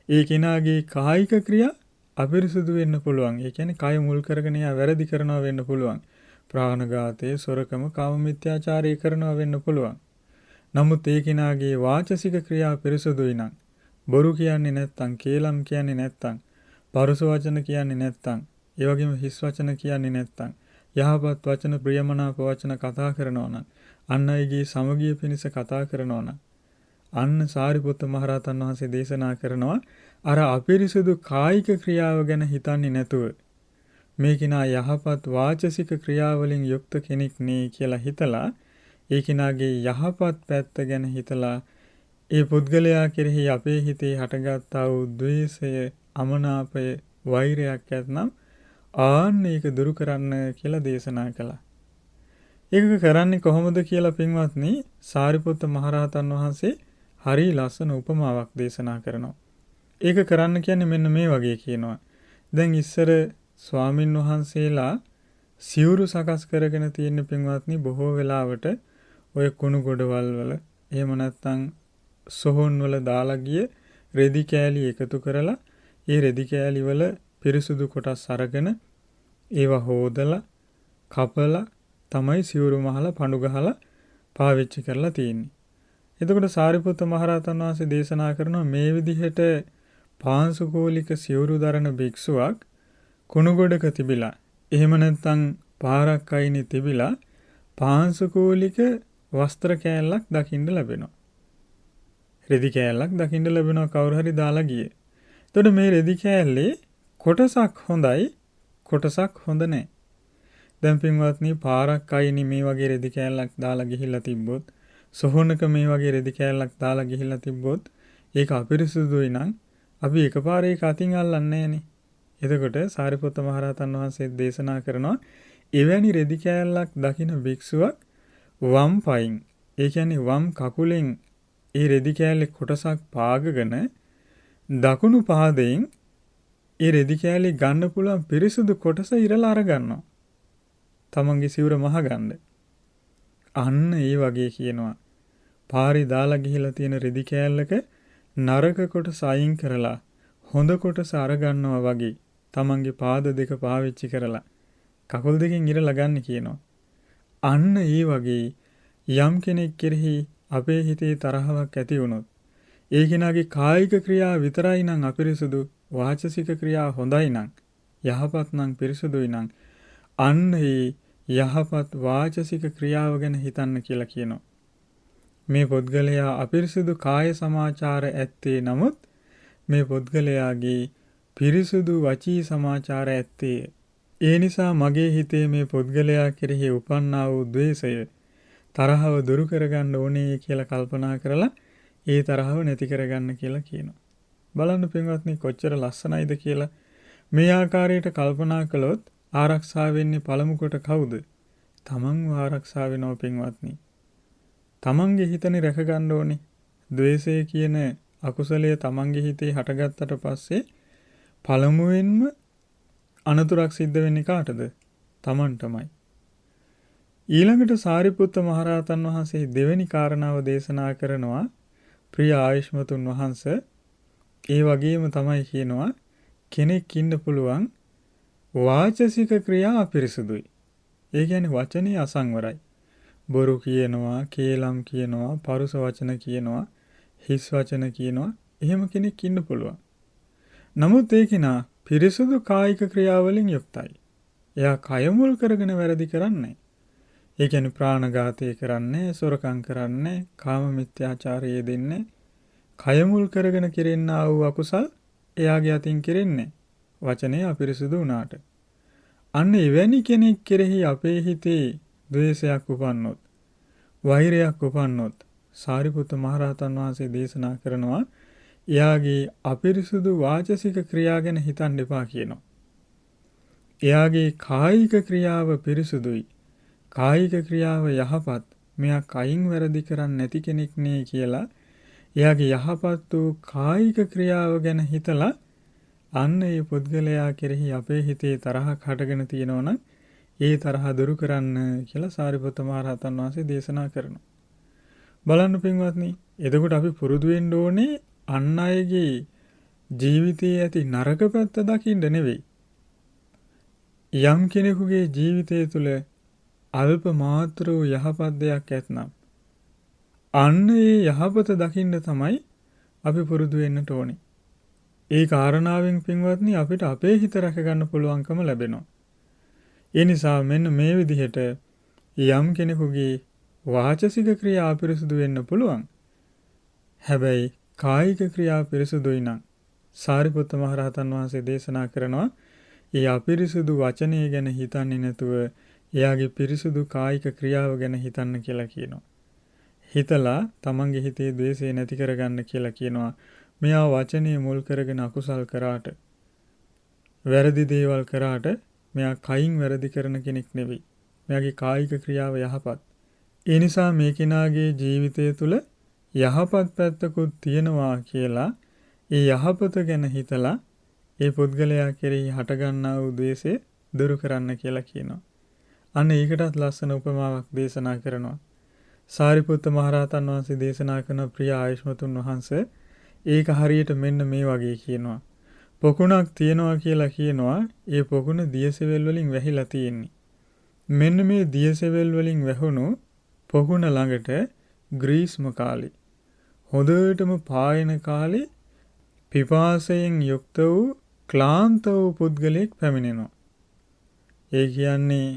ඒ කෙනාගේ කායික ක්‍රියා අපිරිසුදු වෙන්න පුළුවන්. ඒ කියන්නේ කය මුල් කරගෙන එයා වැරදි කරනවා වෙන්න පුළුවන්. ප්‍රාණඝාතය, සොරකම, කාම මිත්‍යාචාරය කරනවා වෙන්න පුළුවන්. නමුත් ඒ කෙනාගේ වාචසික ක්‍රියා පිරිසුදුයි නම්, බොරු කියන්නේ නැත්තම්, කේලම් කියන්නේ නැත්තම්, පරුස වචන කියන්නේ නැත්තම්, ඒ වගේම හිස් වචන කියන්නේ නැත්තම්, යහපත් වචන, ප්‍රියමනාප වචන කතා කරනවා නම්, අන් අයගේ සමගිය පිණිස කතා කරනවා නම්, අන්න සාරිපුත්ත මහරහතන් වහන්සේ දේශනා කරනවා අර අපිරිසුදු කායික ක්‍රියාව ගැන හිතන්නේ නැතුව මේ කෙනා යහපත් වාචසික ක්‍රියාවලින් යුක්ත කෙනෙක් නේ කියලා හිතලා ඒ කෙනාගේ යහපත් පැත්ත ගැන හිතලා ඒ පුද්ගලයා කෙරෙහි අපේ හිතේ හටගත්තා වූ ද්වේෂය, අමනාපය, වෛරයක් ඇතනම් ආන්න ඒක දුරු කරන්න කියලා දේශනා කළා. ඒක කරන්නේ කොහොමද කියලා පින්වත්නි සාරිපුත්ත මහරහතන් වහන්සේ හරි ලස්සන උපමාවක් දේශනා කරනවා. ඒක කරන්න කියන්නේ මෙන්න මේ වගේ කියනවා. දැන් ඉස්සර ස්වාමින් වහන්සේලා සිවුරු සකස් කරගෙන තියෙන පින්වත්නි බොහෝ වෙලාවට ඔය කුණු ගොඩවල් වල එහෙම නැත්නම් සොහොන් වල දාලා ගිය රෙදි කෑලි එකතු කරලා ඒ රෙදි කෑලි වල පිරිසුදු කොටස් අරගෙන ඒවා හොදලා කපලා තමයි සිවුරු මහලා පඳු ගහලා පාවිච්චි කරලා තියෙන්නේ. එතකොට සාරිපුත්ත මහරහතන් වහන්සේ දේශනා කරනවා මේ විදිහට පාංශුකෝලික සිවුරු දරන භික්ෂුවක් කුණු ගොඩක තිබිලා එහෙම නැත්නම් පාරක් අයිනේ තිබිලා පාංශුකෝලික වස්ත්‍ර කෑල්ලක් දකින්න ලැබෙනවා. රෙදි කෑල්ලක් දකින්න ලැබෙනවා කවුරු හරි දාලා ගියේ. එතකොට මේ රෙදි කෑල්ලේ කොටසක් හොඳයි කොටසක් හොඳ නැහැ. දැන් පින්වත්නි පාරක් අයිනේ මේ වගේ රෙදි කෑල්ලක් දාලා ගිහිල්ලා තිබ්බොත් සොහොනක මේ වගේ රෙදි කෑල්ලක් දාලා ගිහිල්ලා තිබ්බොත් ඒක අපිරිසුදුයි නම් අපි එකපාරේ ඒක අතින් අල්ලන්නේ නැහනේ. එතකොට සාරිපුත්ත මහරහතන් වහන්සේ දේශනා කරනවා එවැනි රෙදි කෑල්ලක් දකින භික්ෂුවක් වම් පයින් ඒ කියන්නේ වම් කකුලෙන් ඒ රෙදි කෑල්ලේ කොටසක් පාගගෙන දකුණු පාදයෙන් ඒ රෙදි කෑල්ලේ ගන්න පුළුවන් පිරිසුදු කොටස ඉරලා අරගන්නවා. තමන්ගේ සිවුර මහගන්න. අන්න ඒ වගේ කියනවා. පාරේ දාලා ගිහිලා තියෙන රෙදි කෑල්ලක නරක කොටස අයින් කරලා හොඳ කොටස අරගන්නවා වගේ තමන්ගේ පාද දෙක පාවිච්චි කරලා කකුල් දෙකෙන් ඉරලා ගන්න කියනවා. අන්න ඒ වගේ යම් කෙනෙක් කෙරෙහි අපේ හිතේ තරහවක් ඇති වුණොත් ඒ කෙනාගේ කායික ක්‍රියා විතරයි නම් අපිරිසුදු, වාචසික ක්‍රියා හොඳයි නම්, යහපත් නම්, පිරිසුදුයි නම් අන්න ඒ යහපත් වාචසික ක්‍රියාව ගැන හිතන්න කියලා කියනවා. මේ පුද්ගලයා අපිරිසුදු කාය සමාචාර ඇත්තේ නමුත් මේ පුද්ගලයාගේ පිරිසුදු වචී සමාචාර ඇත්තේ. ඒ නිසා මගේ හිතේ මේ පුද්ගලයා කෙරෙහි උපන්නා වූ ද්වේෂය, තරහව දුරු කරගන්න ඕනේ කියලා කල්පනා කරලා ඒ තරහව නැති කරගන්න කියලා කියනවා. බලන්න පින්වත්නි කොච්චර ලස්සනයිද කියලා. මේ ආකාරයට කල්පනා කළොත් ආරක්ෂා වෙන්නේ පළමු කොට කවුද? තමන්ව ආරක්ෂා වෙනව පින්වත්නි. තමන්ගේ හිතනේ රැක ගන්න ඕනේ. ද්වේෂය කියන අකුසලය තමන්ගේ හිතේ හටගත්තට පස්සේ පළමුවෙන්ම අනතුරක් සිද්ධ වෙන්නේ කාටද? තමන්ටමයි. ඊළඟට සාරිපුත්ත මහරහතන් වහන්සේ දෙවෙනි කාරණාව දේශනා කරනවා ප්‍රිය ආයුෂ්මතුන් වහන්සේ ඒ වගේම තමයි කියනවා කෙනෙක් ඉන්න පුළුවන් වාචසික ක්‍රියා අපිරිසුදුයි. ඒ කියන්නේ වචනේ අසංවරයි. බොරු කියනවා, කේලම් කියනවා, පරුස වචන කියනවා, හිස් වචන කියනවා. එහෙම කෙනෙක් ඉන්න පුළුවන්. නමුත් ඒ කෙනා පිරිසුදු කායික ක්‍රියාවලින් යුක්තයි. එයා කය මුල් කරගෙන වැරදි කරන්නේ. ඒ කියන්නේ ප්‍රාණඝාතය කරන්නේ, සොරකම් කරන්නේ, කාම මිත්‍යාචාරය දෙන්නේ. කය මුල් කරගෙන කෙරෙන්නා වූ අකුසල් එයාගේ අතින් කෙරෙන්නේ. වචනේ අපිරිසුදු වුණාට. අන්න එවැනි කෙනෙක් කෙරෙහි අපේ හිතේ ද්වේෂයක් උපන්නොත්, වෛරයක් උපන්නොත් සාරිපුත්ත මහරහතන් වහන්සේ දේශනා කරනවා එයාගේ අපිරිසුදු වාචසික ක්‍රියා ගැන හිතන්න එපා කියනවා. එයාගේ කායික ක්‍රියාව පිරිසුදුයි. කායික ක්‍රියාව යහපත්. මෙයා කයින් වැරදි කරන්නේ නැති කෙනෙක් නේ කියලා එයාගේ යහපත් වූ කායික ක්‍රියාව ගැන හිතලා අන්න ඒ පුද්ගලයා කෙරෙහි අපේ හිතේ තරහක් හටගෙන තියෙනවා නම් ඒ තරහ දුරු කරන්න කියලා සාරිපුත්ත මහ රහතන් වහන්සේ දේශනා කරනවා. බලන්න පින්වත්නි, එතකොට අපි පුරුදු වෙන්න ඕනේ අන් අයගේ ජීවිතයේ ඇති නරක පැත්ත දකින්න නෙවෙයි. යම් කෙනෙකුගේ ජීවිතය තුළ අල්ප මාත්‍ර වූ යහපත් දෙයක් ඇතනම් අන්න ඒ යහපත දකින්න තමයි අපි පුරුදු වෙන්නට ඕනේ. ඒ කාරණාවෙන් පින්වත්නි අපිට අපේ හිත රැක ගන්න පුළුවන්කම ලැබෙනවා. ඒ නිසා මෙන්න මේ විදිහට යම් කෙනෙකුගේ වාචසික ක්‍රියා අපිරිසුදු වෙන්න පුළුවන්. හැබැයි කායික ක්‍රියා පිරිසුදුයි නම් සාරිපුත්ත මහ රහතන් වහන්සේ දේශනා කරනවා ඒ අපිරිසුදු වචනය ගැන හිතන්නේ නැතුව එයාගේ පිරිසුදු කායික ක්‍රියාව ගැන හිතන්න කියලා කියනවා. හිතලා තමන්ගේ හිතේ ද්වේෂය නැති කරගන්න කියලා කියනවා. මෙයා වචනේ මුල් කරගෙන අකුසල් කරාට වැරදි දේවල් කරාට මෙයා කයින් වැරදි කරන කෙනෙක් නෙවෙයි. මෙයාගේ කායික ක්‍රියාව යහපත්. ඒ නිසා මේ කෙනාගේ ජීවිතය තුළ යහපත් පැත්තකුත් තියෙනවා කියලා ඒ යහපත ගැන හිතලා ඒ පුද්ගලයා කෙරෙහි හටගන්නා වූ ද්වේෂය දුරු කරන්න කියලා කියනවා. අන්න ඒකටත් ලස්සන උපමාවක් දේශනා කරනවා. සාරිපුත්ත මහ රහතන් වහන්සේ දේශනා කරන ප්‍රිය ආයුෂ්මතුන් වහන්සේ ඒක හරියට මෙන්න මේ වගේ කියනවා. පොකුණක් තියනවා කියලා කියනවා. ඒ පොකුණ දියසෙවල් වලින් වැහිලා තියෙන්නේ. මෙන්න මේ දියසෙවල් වලින් වැහුණු පොකුණ ළඟට ග්‍රීස්ම කාලේ හොඳටම පායන කාලේ පිපාසයෙන් යුක්ත වූ ක්ලාන්ත වූ පුද්ගලයෙක් පැමිණෙනවා. ඒ කියන්නේ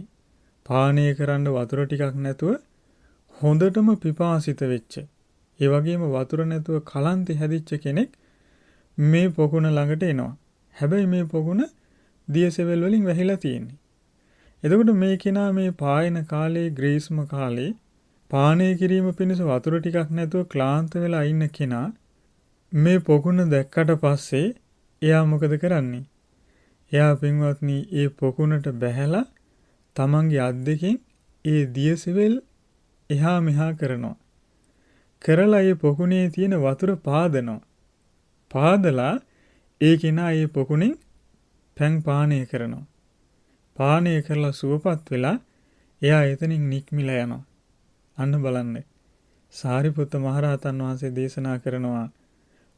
පානය කරන්න වතුර ටිකක් නැතුව හොඳටම පිපාසිත වෙච්ච, ඒ වගේම වතුර නැතුව කලන්තේ හැදිච්ච කෙනෙක් මේ පොකුණ ළඟට එනවා. හැබැයි මේ පොකුණ දියසෙවල් වලින් වැහිලා තියෙන්නේ. එතකොට මේ කෙනා මේ පායන කාලේ ග්‍රීස්ම කාලේ පානය කිරීම පිණිස වතුර ටිකක් නැතුව ක්ලාන්ත වෙලා ඉන්න කෙනා මේ පොකුණ දැක්කට පස්සේ එයා මොකද කරන්නේ? එයා පින්වත්නි ඒ පොකුණට බැහැලා තමන්ගේ අත් දෙකෙන් ඒ දියසෙවල් එහා මෙහා කරනවා. කරලා ඒ පොකුණේ තියෙන වතුර පාදනවා. පාදලා ඒ කෙනා ඒ පොකුණෙන් පැන් පානය කරනවා. පානය කරලා සුවපත් වෙලා එයා එතනින් නික්මිලා යනවා. අන්න බලන්න. සාරිපුත්ත මහ රහතන් වහන්සේ දේශනා කරනවා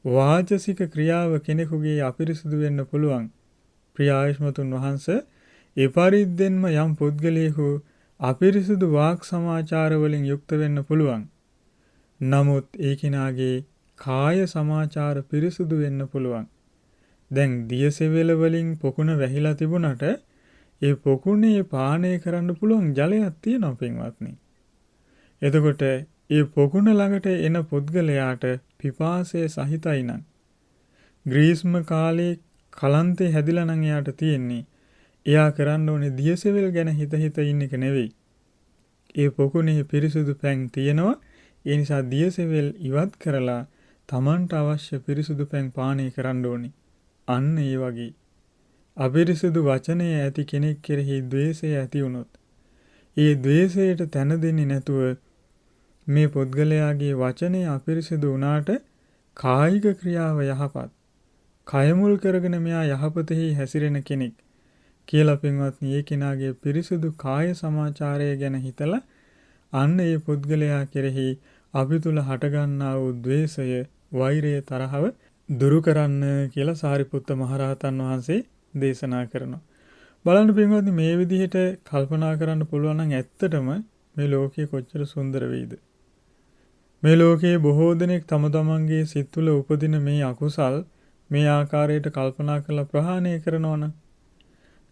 වාචසික ක්‍රියාව කෙනෙකුගේ අපිරිසුදු වෙන්න පුළුවන්. ප්‍රිය ආයුෂ්මතුන් වහන්සේ ඒ පරිද්දෙන්ම යම් පුද්ගලයෙකු අපිරිසුදු වාක් සමාචාර වලින් යුක්ත වෙන්න පුළුවන්. නමුත් ඒ කෙනාගේ කාය සමාචාර පිරිසුදු වෙන්න පුළුවන්. දැන් දියසෙවල වලින් පොකුණ වැහිලා තිබුණට ඒ පොකුණේ පානය කරන්න පුළුවන් ජලයක් තියෙනවා පින්වත්නි. එතකොට ඒ පොකුණ ළඟට එන පුද්ගලයාට පිපාසය සහිතයි නම් ග්‍රීස්ම කාලේ කලන්තේ හැදිලා නම් එයාට තියෙන්නේ. එයා කරන්න ඕනේ දියසෙවල් ගැන හිත ඉන්න එක නෙවෙයි. ඒ පොකුණේ පිරිසුදු පැන් තියෙනවා. ඒ නිසා දියසෙවල් ඉවත් කරලා Tamanට අවශ්‍ය පිරිසුදු පැන් පානය කරන්න ඕනේ. අන්න ඒ වගේ අපිරිසුදු වචනය ඇති කෙනෙක් කෙරෙහි ද්වේෂය ඇති වුණොත් ඒ ද්වේෂයට තැන දෙන්නේ නැතුව මේ පුද්ගලයාගේ වචනය අපිරිසුදු වුණාට කායික ක්‍රියාව යහපත්, කය මුල් කරගෙන මෙයා යහපතෙහි හැසිරෙන කෙනෙක් කියලා පින්වත්නි ඒ කෙනාගේ පිරිසුදු කාය සමාචාරය ගැන හිතලා අන්න ඒ පුද්ගලයා කෙරෙහි අපි තුල හටගන්නා වූ ද්වේෂය, වෛරය, තරහව දුරු කරන්න කියලා සාරිපුත්ත මහරහතන් වහන්සේ දේශනා කරනවා. බලන්න පින්වත්නි මේ විදිහට කල්පනා කරන්න පුළුවන් නම් ඇත්තටම මේ ලෝකය කොච්චර සුන්දර වෙයිද? මේ ලෝකයේ බොහෝ දෙනෙක් තම තමන්ගේ සිත් තුළ උපදින මේ අකුසල් මේ ආකාරයට කල්පනා කරලා ප්‍රහාණය කරනවා නම්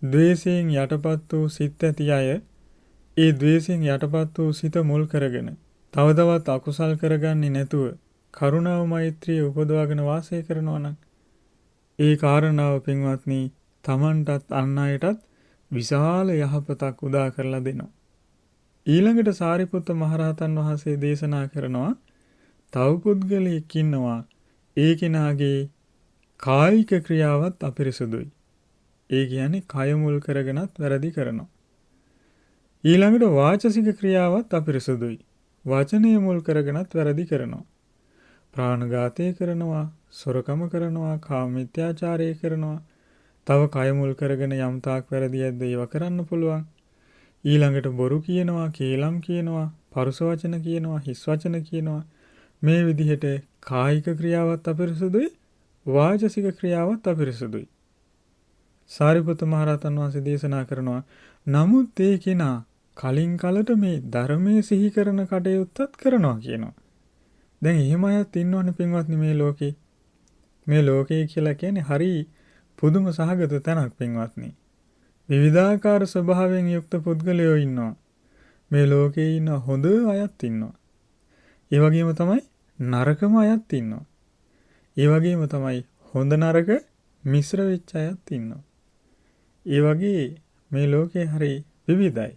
ද්වේෂයෙන් යටපත් වූ සිත් ඇති අය ඒ ද්වේෂයෙන් යටපත් වූ සිත මුල් කරගෙන තව තවත් අකුසල් කරගන්නේ නැතුව කරුණාව මෛත්‍රිය උපදවාගෙන වාසය කරනවා නම් ඒ කාරණාව පින්වත්නි තමන්ටත් අන් අයටත් විශාල යහපතක් උදා කරලා දෙනවා. ඊළඟට සාරිපුත්ත මහරහතන් වහන්සේ දේශනා කරනවා තව පුද්ගලයෙක් ඉන්නවා ඒ කෙනාගේ කායික ක්‍රියාවත් අපිරිසුදුයි. ඒ කියන්නේ කය මුල් කරගෙනත් වැරදි කරනවා. ඊළඟට වාචසික ක්‍රියාවත් අපිරිසුදුයි. වචනය මුල් කරගෙනත් වැරදි කරනවා. ප්‍රාණඝාතය කරනවා, සොරකම කරනවා, කාම මිත්‍යාචාරය කරනවා, තව කය මුල් කරගෙන යම් තාක් වැරදි ඇද්ද ඒව කරන්න පුළුවන්. ඊළඟට බොරු කියනවා, කේලම් කියනවා, පරුස වචන කියනවා, හිස් වචන කියනවා. මේ විදිහට කායික ක්‍රියාවත් අපිරිසුදුයි, වාචසික ක්‍රියාවත් අපිරිසුදුයි. සාරිපුත්ත මහරහතන් වහන්සේ දේශනා කරනවා නමුත් ඒ කෙනා කලින් කලට මේ ධර්මයේ සිහි කරන කටයුත්තත් කරනවා කියනවා. දැන් එහෙම අයත් ඉන්නවනේ පින්වත්නි මේ ලෝකේ. මේ ලෝකේ කියලා කියන්නේ හරි පුදුම සහගත තැනක් පින්වත්නි. විවිධාකාර ස්වභාවයෙන් යුක්ත පුද්ගලයෝ ඉන්නවා. මේ ලෝකේ ඉන්න හොඳ අයත් ඉන්නවා. ඒ වගේම තමයි නරකම අයත් ඉන්නවා. ඒ වගේම තමයි හොඳ නරක මිශ්‍ර වෙච්ච අයත් ඉන්නවා. ඒ වගේ මේ ලෝකේ හරි විවිධයි.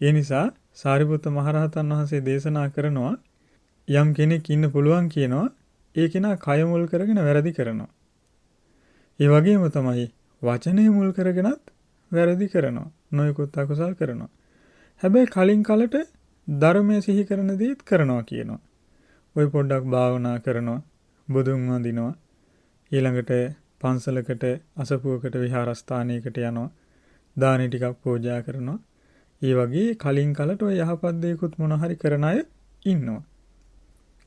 ඒ නිසා සාරිපුත්ත මහරහතන් වහන්සේ දේශනා කරනවා යම් කෙනෙක් ඉන්න පුළුවන් කියනවා ඒ කෙනා කය මුල් කරගෙන වැරදි කරනවා. ඒ වගේම තමයි වචනේ මුල් කරගෙනත් වැරදි කරනවා. නොයෙකුත් අකුසල් කරනවා. හැබැයි කලින් කලට ධර්මයේ සිහි කරන දේත් කරනවා කියනවා. ওই පොඩ්ඩක් භාවනා කරනවා, බුදුන් වඳිනවා, ඊළඟට පන්සලකට, අසපුවකට, විහාරස්ථානයකට යනවා, දානි ටිකක් පූජා කරනවා. ඒ වගේ කලින් කලට ඔය යහපත් දේකුත් මොන හරි කරන අය ඉන්නවා.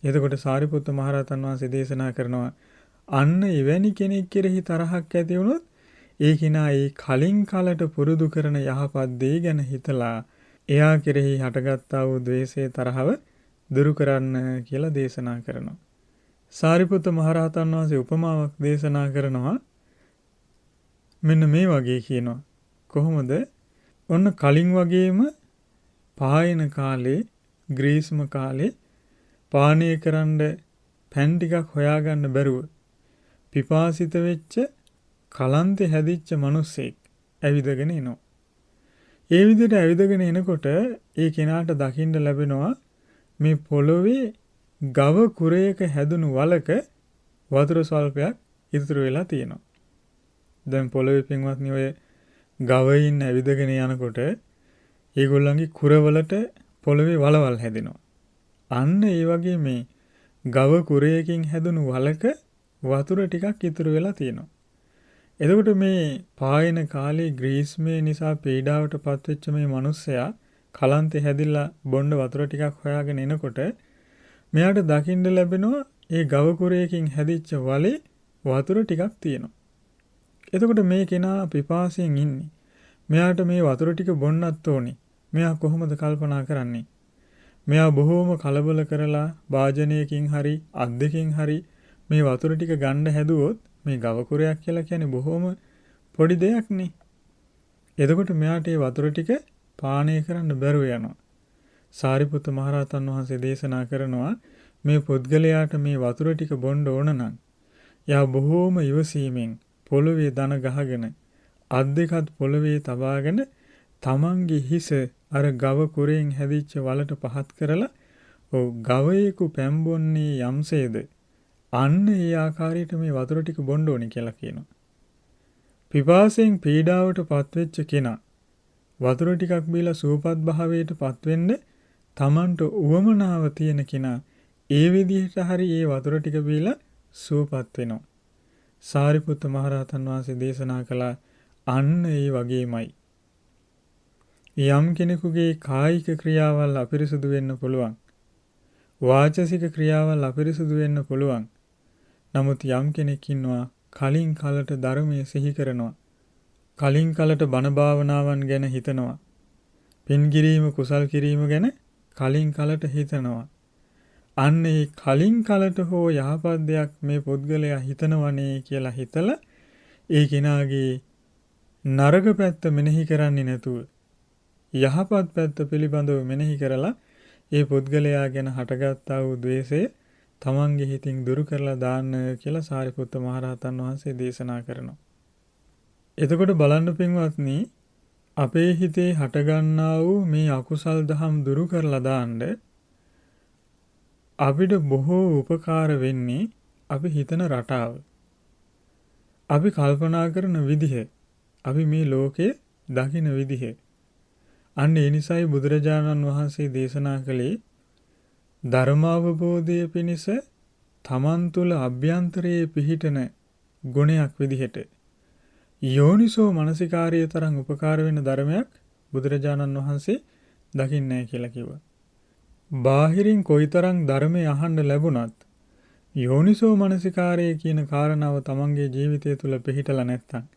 එතකොට සාරිපුත්ත මහරහතන් වහන්සේ දේශනා කරනවා අන්න එවැනි කෙනෙක් කෙරෙහි තරහක් ඇති වුණොත් ඒ කෙනා ඒ කලින් කලට පුරුදු කරන යහපත් දේ ගැන හිතලා එයා කෙරෙහි හටගත්තා වූ ද්වේෂය තරහව දුරු කරන්න කියලා දේශනා කරනවා. සාරිපුත්ත මහරහතන් වහන්සේ උපමාවක් දේශනා කරනවා මෙන්න මේ වගේ කියනවා. කොහොමද? ඔන්න කලින් වගේම පායන කාලේ, ග්‍රීස්ම කාලේ පානය කරන්න පැන් ටිකක් හොයාගන්න බැරුව පිපාසිත වෙච්ච කලන්තේ හැදිච්ච මිනිස්සෙක් ඇවිදගෙන එනවා. ඒ විදිහට ඇවිදගෙන එනකොට ඒ කෙනාට දකින්න ලැබෙනවා මේ පොළොවේ ගව කුරයක හැදුණු වලක වතුර ස්වල්පයක් ඉතුරු වෙලා තියෙනවා. දැන් පොළොවේ පින්වත්නි ඔය ගවයින් ඇවිදගෙන යනකොට ඒගොල්ලන්ගේ කුරවලට පොළොවේ වලවල් හැදෙනවා. අන්න ඒ වගේ මේ ගව කුරයකින් හැදුණු වලක වතුර ටිකක් ඉතුරු වෙලා තියෙනවා. එතකොට මේ පායන කාලේ ග්‍රීස්මේ නිසා පීඩාවට පත්වෙච්ච මේ මිනිස්සයා කලන්තේ හැදිලා බොණ්ඩ වතුර ටිකක් හොයාගෙන එනකොට මෙයාට දකින්න ලැබෙනවා ඒ ගව කුරයකින් හැදිච්ච වලේ වතුර ටිකක් තියෙනවා. එතකොට මේ කෙනා පිපාසයෙන් ඉන්නේ. මෙයාට මේ වතුර ටික බොන්නත් ඕනේ. මෙයා කොහොමද කල්පනා කරන්නේ? මෙයා බොහෝම කලබල කරලා වාජනයකින් හරි අද්දකින් හරි මේ වතුර ටික ගන්න හැදුවොත් මේ ගව කුරයක් කියලා කියන්නේ බොහෝම පොඩි දෙයක් නේ. එතකොට මෙයාට මේ වතුර ටික පානය කරන්න බැරුව යනවා. සාරිපුත්ත මහරහතන් වහන්සේ දේශනා කරනවා මේ පුද්ගලයාට මේ වතුර ටික බොන්න ඕන නම් යා බොහෝම ඉවසීමෙන් පොළවේ දන ගහගෙන අත් දෙකත් පොළවේ තබාගෙන තමන්ගේ හිස අර ගව කුරෙන් හැදිච්ච වලට පහත් කරලා ගවයෙකු පැම්බොන්නේ යම්සේද අන්න ඒ ආකාරයට මේ වතුර ටික බොන්න ඕනේ කියලා කියනවා. පිපාසයෙන් පීඩාවට පත්වෙච්ච කෙනා වතුර ටිකක් බීලා සුවපත් භාවයට පත්වෙන්න තමන්ට උවමනාව තියෙන කෙනා ඒ විදිහට හරි ඒ වතුර ටික බීලා සුවපත් වෙනවා. සාරිපුත්ත මහරහතන් වහන්සේ දේශනා කළා අන්න ඒ වගේමයි. යම් කෙනෙකුගේ කායික ක්‍රියාවල් අපිරිසුදු වෙන්න පුළුවන්. වාචසික ක්‍රියාවල් අපිරිසුදු වෙන්න පුළුවන්. නමුත් යම් කෙනෙක් ඉන්නවා කලින් කලට ධර්මයේ සිහි කරනවා. කලින් කලට බණ භාවනාවන් ගැන හිතනවා. පින් කිරීම කුසල් කිරීම ගැන කලින් කලට හිතනවා. අන්න ඒ කලින් කලට හෝ යහපත් දෙයක් මේ පුද්ගලයා හිතනවනේ කියලා හිතලා ඒ කෙනාගේ නරක පැත්ත මෙනෙහි කරන්නේ නැතුව යහපත් පැත්ත පිළිබඳව මෙනෙහි කරලා ඒ පුද්ගලයා ගැන හටගත්තා වූ ද්වේෂය තමන්ගේ හිතින් දුරු කරලා දාන්න කියලා සාරිපුත්ත මහරහතන් වහන්සේ දේශනා කරනවා. එතකොට බලන්න පින්වත්නි අපේ හිතේ හටගන්නා වූ මේ අකුසල් දහම් දුරු කරලා දාන්න අපිට බොහෝ උපකාර වෙන්නේ අපි හිතන රටාව. අපි කල්පනා කරන විදිහ, අපි මේ ලෝකේ දකින විදිහ. අන්න ඒ නිසායි බුදුරජාණන් වහන්සේ දේශනා කළේ ධර්මාවබෝධය පිණිස තමන් තුළ අභ්‍යන්තරයේ පිහිටන ගුණයක් විදිහට යෝනිසෝ මනසිකාරය තරම් උපකාර වෙන ධර්මයක් බුදුරජාණන් වහන්සේ දකින්නේ නැහැ කියලා කිව්වා. බාහිරින් කොයිතරම් ධර්මය අහන්න ලැබුණත් යෝනිසෝ මනසිකාරය කියන කාරණාව තමන්ගේ ජීවිතය තුළ පිහිටලා නැත්තම්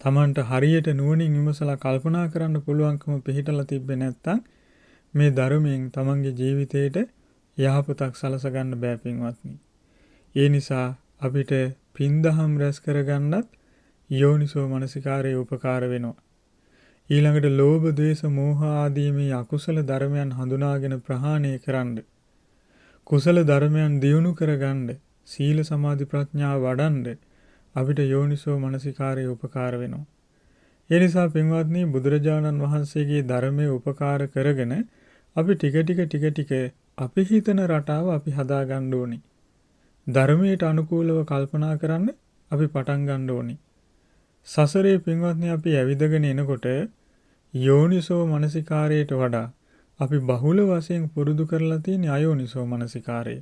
තමන්ට හරියට නුවණින් විමසලා කල්පනා කරන්න පුළුවන්කම පිහිටලා තිබ්බේ නැත්තම් මේ ධර්මයෙන් තමන්ගේ ජීවිතේට යහපතක් සලස ගන්න බෑ පින්වත්නි. ඒ නිසා අපිට පින්දහම් රැස් කරගන්නත් යෝනිසෝ මනසිකාරය උපකාර වෙනවා. ඊළඟට ලෝභ, ද්වේෂ, මෝහ ආදී මේ අකුසල ධර්මයන් හඳුනාගෙන ප්‍රහාණය කරන්න. කුසල ධර්මයන් දියුණු කරගන්න, සීල සමාධි ප්‍රඥා වඩන්න අපිට යෝනිසෝ මනසිකාරය උපකාර වෙනවා. ඒ නිසා පින්වත්නි බුදුරජාණන් වහන්සේගේ ධර්මයේ උපකාර කරගෙන අපි ටික ටික අපි හිතන රටාව අපි හදා ගන්න ඕනේ. ධර්මයට අනුකූලව කල්පනා කරන්න අපි පටන් ගන්න ඕනේ. සසරේ පින්වත්නි අපි ඇවිදගෙන එනකොට යෝනිසෝ මනසිකාරයට වඩා අපි බහුල වශයෙන් පුරුදු කරලා තියෙන අයෝනිසෝ මනසිකාරය.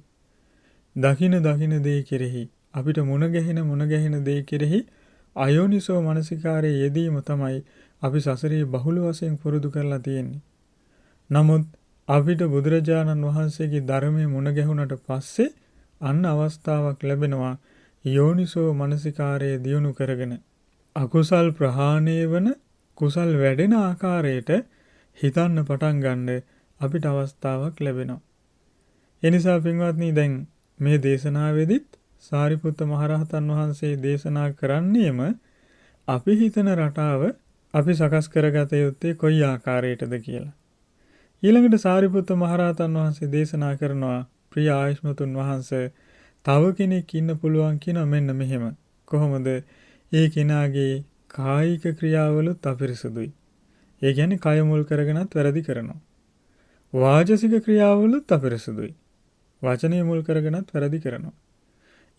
දකින දේ කෙරෙහි අපිට මුණ ගැහෙන දේ කෙරෙහි අයෝනිසෝ මනසිකාරයේ යෙදීම තමයි අපි සසරේ බහුල වශයෙන් පුරුදු කරලා තියෙන්නේ. නමුත් අපිට බුදුරජාණන් වහන්සේගේ ධර්මයේ මුණ ගැහුණට පස්සේ අන්න අවස්ථාවක් ලැබෙනවා යෝනිසෝ මනසිකාරයේ දියුණු කරගෙන අකුසල් ප්‍රහාණය වන කුසල් වැඩෙන ආකාරයට හිතන්න පටන් ගන්න අපිට අවස්ථාවක් ලැබෙනවා. ඒ නිසා පින්වත්නි දැන් මේ දේශනාවේදීත් සාරිපුත්ත මහරහතන් වහන්සේ දේශනා කරන්නේම අපි හිතන රටාව අපි සකස් කරගත යුත්තේ කොයි ආකාරයටද කියලා. ඊළඟට සාරිපුත්ත මහරහතන් වහන්සේ දේශනා කරනවා ප්‍රිය ආයුෂ්මතුන් වහන්සේ තව කෙනෙක් ඉන්න පුළුවන් කියන මෙන්න මෙහෙම. කොහොමද? ඒ කෙනාගේ කායික ක්‍රියාවලුත් අපිරිසුදුයි. ඒ කියන්නේ කය මුල් කරගෙනත් වැරදි කරනවා. වාචසික ක්‍රියාවලුත් අපිරිසුදුයි. වචනේ මුල් කරගෙනත් වැරදි කරනවා.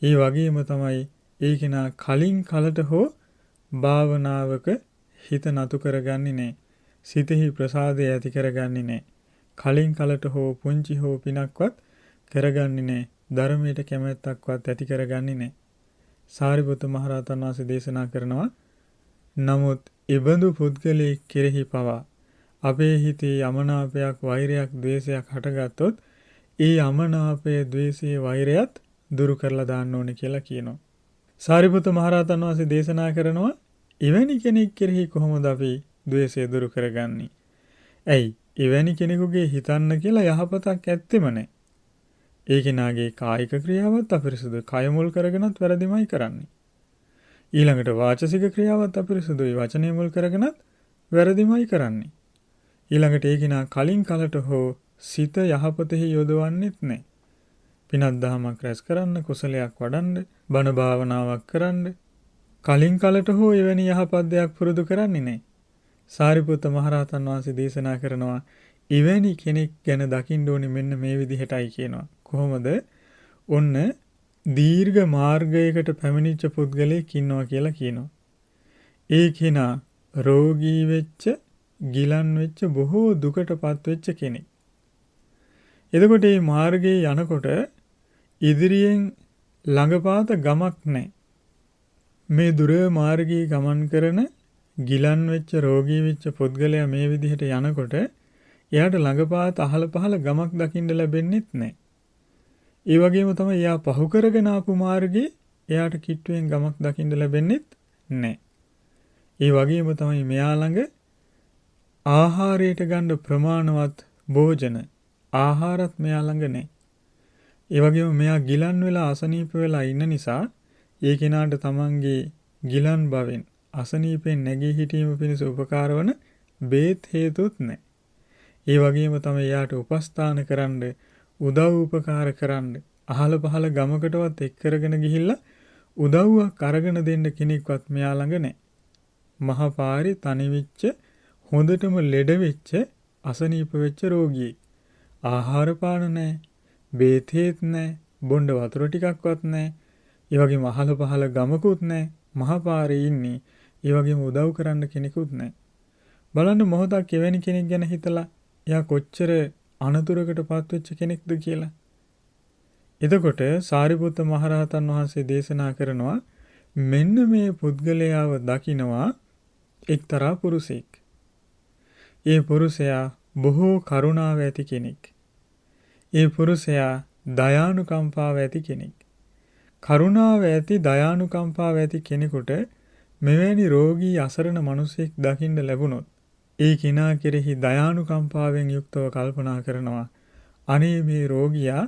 ඒ වගේම තමයි ඒ කෙනා කලින් කලට හෝ භාවනාවක හිත නතු කරගන්නේ නැහැ. සිතෙහි ප්‍රසාදය ඇති කරගන්නේ නැහැ. කලින් කලට හෝ පුංචි හෝ පිනක්වත් කරගන්නේ නැහැ. ධර්මයට කැමැත්තක්වත් ඇති කරගන්නේ නැහැ. සාරිපුත්ත මහරහතන් වහන්සේ දේශනා කරනවා නමුත් ඉබඳු පුද්ගලයෙක් කෙරෙහි පවා අපේ හිතේ අමනාපයක්, වෛරයක්, ද්වේෂයක් හටගත්තොත් ඒ අමනාපය, ද්වේෂය, වෛරයත් දුරු කරලා දාන්න ඕනේ කියලා කියනවා. සාරිපුත්ත මහරහතන් වහන්සේ දේශනා කරනවා එවැනි කෙනෙක් කෙරෙහි කොහොමද අපි ද්වේෂය දුරු කරගන්නේ? ඇයි? එවැනි කෙනෙකුගේ හිතන්න කියලා යහපතක් ඇත්තෙම නැහැ. ඒ කෙනාගේ කායික ක්‍රියාවත් අපිරිසුදුයි. කය මුල් කරගෙනත් වැරදිමයි කරන්නේ. ඊළඟට වාචසික ක්‍රියාවත් අපිරිසුදුයි. වචනේ මුල් කරගෙනත් වැරදිමයි කරන්නේ. ඊළඟට ඒ කෙනා කලින් කලට හෝ සිත යහපතෙහි යොදවන්නෙත් නැහැ. පිනක් දහමක් රැස් කරන්න, කුසලයක් වඩන්න, බණ භාවනාවක් කරන්න කලින් කලට හෝ එවැනි යහපත් දෙයක් පුරුදු කරන්නේ නැහැ. සාරිපුත්ත මහරහතන් වහන්සේ දේශනා කරනවා එවැනි කෙනෙක් ගැන දකින්න ඕනේ මෙන්න මේ විදිහටයි කියනවා. කොහොමද? ඔන්න දීර්ඝ මාර්ගයකට පැමිණිච්ච පුද්ගලයෙක් ඉන්නවා කියලා කියනවා. ඒ කෙනා රෝගී වෙච්ච, ගිලන් වෙච්ච, බොහෝ දුකටපත් වෙච්ච කෙනෙක්. එතකොට මේ මාර්ගයේ යනකොට ඉදිරියෙන් ළඟපාත ගමක් නැහැ. මේ දුර මාර්ගයේ ගමන් කරන ගිලන් වෙච්ච, රෝගී වෙච්ච පුද්ගලයා මේ විදිහට යනකොට එයාට ළඟපාත අහල පහල ගමක් දකින්න ලැබෙන්නේත් නැහැ. ඒ වගේම තමයි එයා පහු කරගෙන ආපු මාර්ගයේ එයාට කිට්ටුවෙන් ගමක් දකින්න ලැබෙන්නේත් නැහැ. ඒ වගේම තමයි මෙයා ළඟ ආහාරයට ගන්න ප්‍රමාණවත් භෝජන ආහාරත් මෙයා ළඟ නැහැ. ඒ වගේම මෙයා ගිලන් වෙලා අසනීප වෙලා ඉන්න නිසා ඒ කෙනාට තමන්ගේ ගිලන් බවෙන් අසනීපෙන් නැගී හිටීම පිණිස උපකාර වන බේත් හේතුත් නැහැ. ඒ වගේම තමයි එයාට උපස්ථාන කරන්න, උදව් උපකාර කරන්න, අහල පහල ගමකටවත් එක් කරගෙන ගිහිල්ලා උදව්වක් අරගෙන දෙන්න කෙනෙක්වත් මෙයා ළඟ නැහැ. මහා පාරේ තනිවිච්ච, හොඳටම ලෙඩ වෙච්ච, අසනීප වෙච්ච රෝගියෙක්. ආහාර පාන නැහැ, බේත් හේත් නැහැ, බොණ්ඩ වතුර ටිකක්වත් නැහැ. ඒ වගේම අහල පහල ගමකුත් නැහැ. මහා පාරේ ඉන්නේ. ඒ වගේම උදව් කරන්න කෙනෙකුත් නැහැ. බලන්න මොහොතක් එවැනි කෙනෙක් ගැන හිතලා එයා කොච්චර අනතුරකටපත් වෙච්ච කෙනෙක්ද කියලා. එතකොට සාරිපුත්ත මහරහතන් වහන්සේ දේශනා කරනවා මෙන්න මේ පුද්ගලයාව දකිනවා එක්තරා පුරුෂයෙක්. ඒ පුරුෂයා බොහෝ කරුණාව ඇති කෙනෙක්. ඒ පුරුෂයා දයානුකම්පාව ඇති කෙනෙක්. කරුණාව ඇති දයානුකම්පාව ඇති කෙනෙකුට මෙවැනි රෝගී අසරණ මිනිසෙක් දකින්න ලැබුණොත් ඒ කිනා කෙරෙහි දයානුකම්පාවෙන් යුක්තව කල්පනා කරනවා අනේ මේ රෝගියා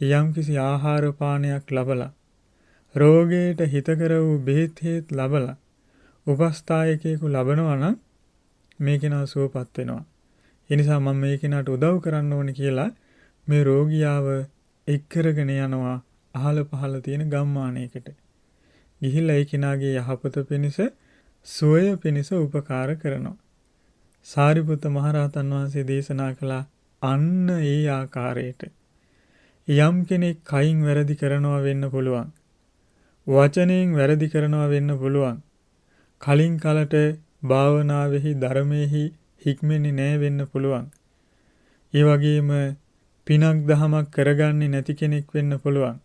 යම්කිසි ආහාර පානයක් ලබලා රෝගයට හිතකර වූ බෙහෙත් හේත් ලබලා උපස්ථායකයෙකු ලබනවා නම් මේ කෙනා සුවපත් වෙනවා. ඒ නිසා මම මේ කෙනාට උදව් කරන්න ඕනේ කියලා මේ රෝගියාව එක්කරගෙන යනවා අහල පහල තියෙන ගම්මානයකට. ගිහිල්ලා ඒ කෙනාගේ යහපත පිණිස සුවය පිණිස උපකාර කරනවා. සාරිපුත්ත මහරහතන් වහන්සේ දේශනා කළා අන්න ඒ ආකාරයට යම් කෙනෙක් කයින් වැරදි කරනවා වෙන්න පුළුවන්. වචනයෙන් වැරදි කරනවා වෙන්න පුළුවන්. කලින් කලට භාවනාවෙහි ධර්මයේහි හික්මෙන්නේ නැහැ වෙන්න පුළුවන්. ඒ වගේම පිනක් දහමක් කරගන්නේ නැති කෙනෙක් වෙන්න පුළුවන්.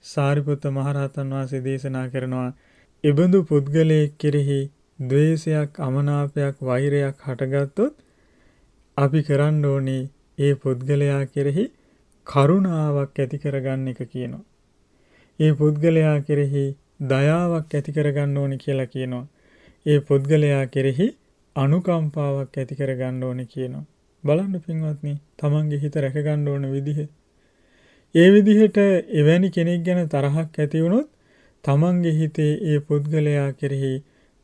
සාරිපුත්ත මහරහතන් වහන්සේ දේශනා කරනවා එබඳු පුද්ගලයෙක් කෙරෙහි ද්වේෂයක්, අමනාපයක්, වෛරයක් හටගත්තොත් අපි කරන්න ඕනේ ඒ පුද්ගලයා කෙරෙහි කරුණාවක් ඇති කරගන්න එක කියනවා. ඒ පුද්ගලයා කෙරෙහි දයාවක් ඇති කරගන්න ඕනේ කියලා කියනවා. ඒ පුද්ගලයා කෙරෙහි අනුකම්පාවක් ඇති කරගන්න ඕනේ කියනවා. බලන්න පින්වත්නි, තමන්ගේ හිත රැක ගන්න ඕන විදිහ. ඒ විදිහට එවැනි කෙනෙක් ගැන තරහක් ඇති වුණොත් තමන්ගේ හිතේ ඒ පුද්ගලයා කෙරෙහි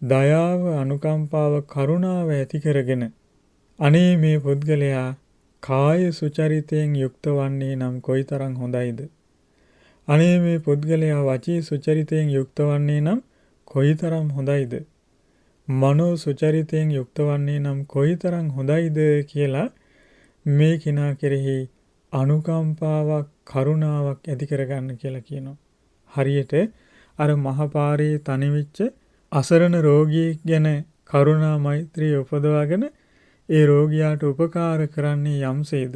දයාව, අනුකම්පාව, කරුණාව ඇති කරගෙන අනේ මේ පුද්ගලයා කාය සුචරිතයෙන් යුක්ත වන්නේ නම් කොයිතරම් හොඳයිද? අනේ මේ පුද්ගලයා වචී සුචරිතයෙන් යුක්ත වන්නේ නම් කොයිතරම් හොඳයිද? මනෝ සුචරිතයෙන් යුක්ත වන්නේ නම් කොයිතරම් හොඳයිද කියලා මේ කෙනා කෙරෙහි අනුකම්පාවක්, කරුණාවක් ඇති කරගන්න කියලා කියනවා. හරියට අර මහපාරේ තනිවිච්ච අසරණ රෝගියෙක් ගැන කරුණා මෛත්‍රිය උපදවාගෙන ඒ රෝගියාට උපකාර කරන්නේ යම්සේද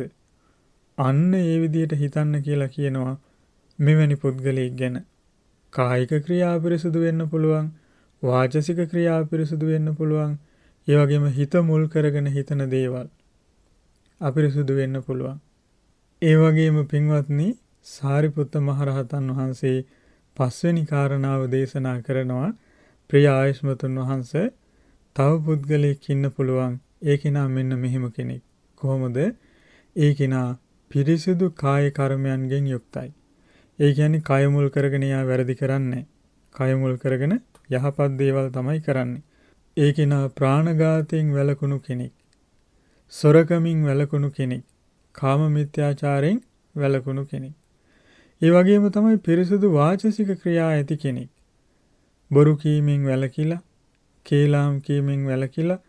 අන්න ඒ විදිහට හිතන්න කියලා කියනවා. මෙවැනි පුද්ගලයෙක් ගැන කායික ක්‍රියා පිරිසුදු වෙන්න පුළුවන්, වාචසික ක්‍රියා පිරිසුදු වෙන්න පුළුවන්, ඒ වගේම හිත මුල් කරගෙන හිතන දේවල් අපිරිසුදු වෙන්න පුළුවන්. ඒ වගේම පින්වත්නි, සාරිපුත්ත මහරහතන් වහන්සේ පස්වෙනි කාරණාව දේශනා කරනවා. ප්‍රිය ආයුෂ්මතුන් වහන්සේ, තව පුද්ගලයෙක් ඉන්න පුළුවන්. ඒ කෙනා මෙන්න මෙහෙම කෙනෙක්. කොහොමද? ඒ කෙනා පිරිසුදු කාය කර්මයන්ගෙන් යුක්තයි. ඒ කියන්නේ කය මුල් කරගෙන යා වැරදි කරන්නේ. කය මුල් කරගෙන යහපත් දේවල් තමයි කරන්නේ. ඒ කෙනා ප්‍රාණඝාතයෙන් වැළකුණු කෙනෙක්. සොරකමින් වැළකුණු කෙනෙක්. කාම මිත්‍යාචාරයෙන් වැළකුණු කෙනෙක්. ඒ වගේම තමයි පිරිසුදු වාචසික ක්‍රියා ඇති කෙනෙක්. බොරු කීමෙන් වැළකීලා, කේලාම් කීමෙන් වැළකීලා,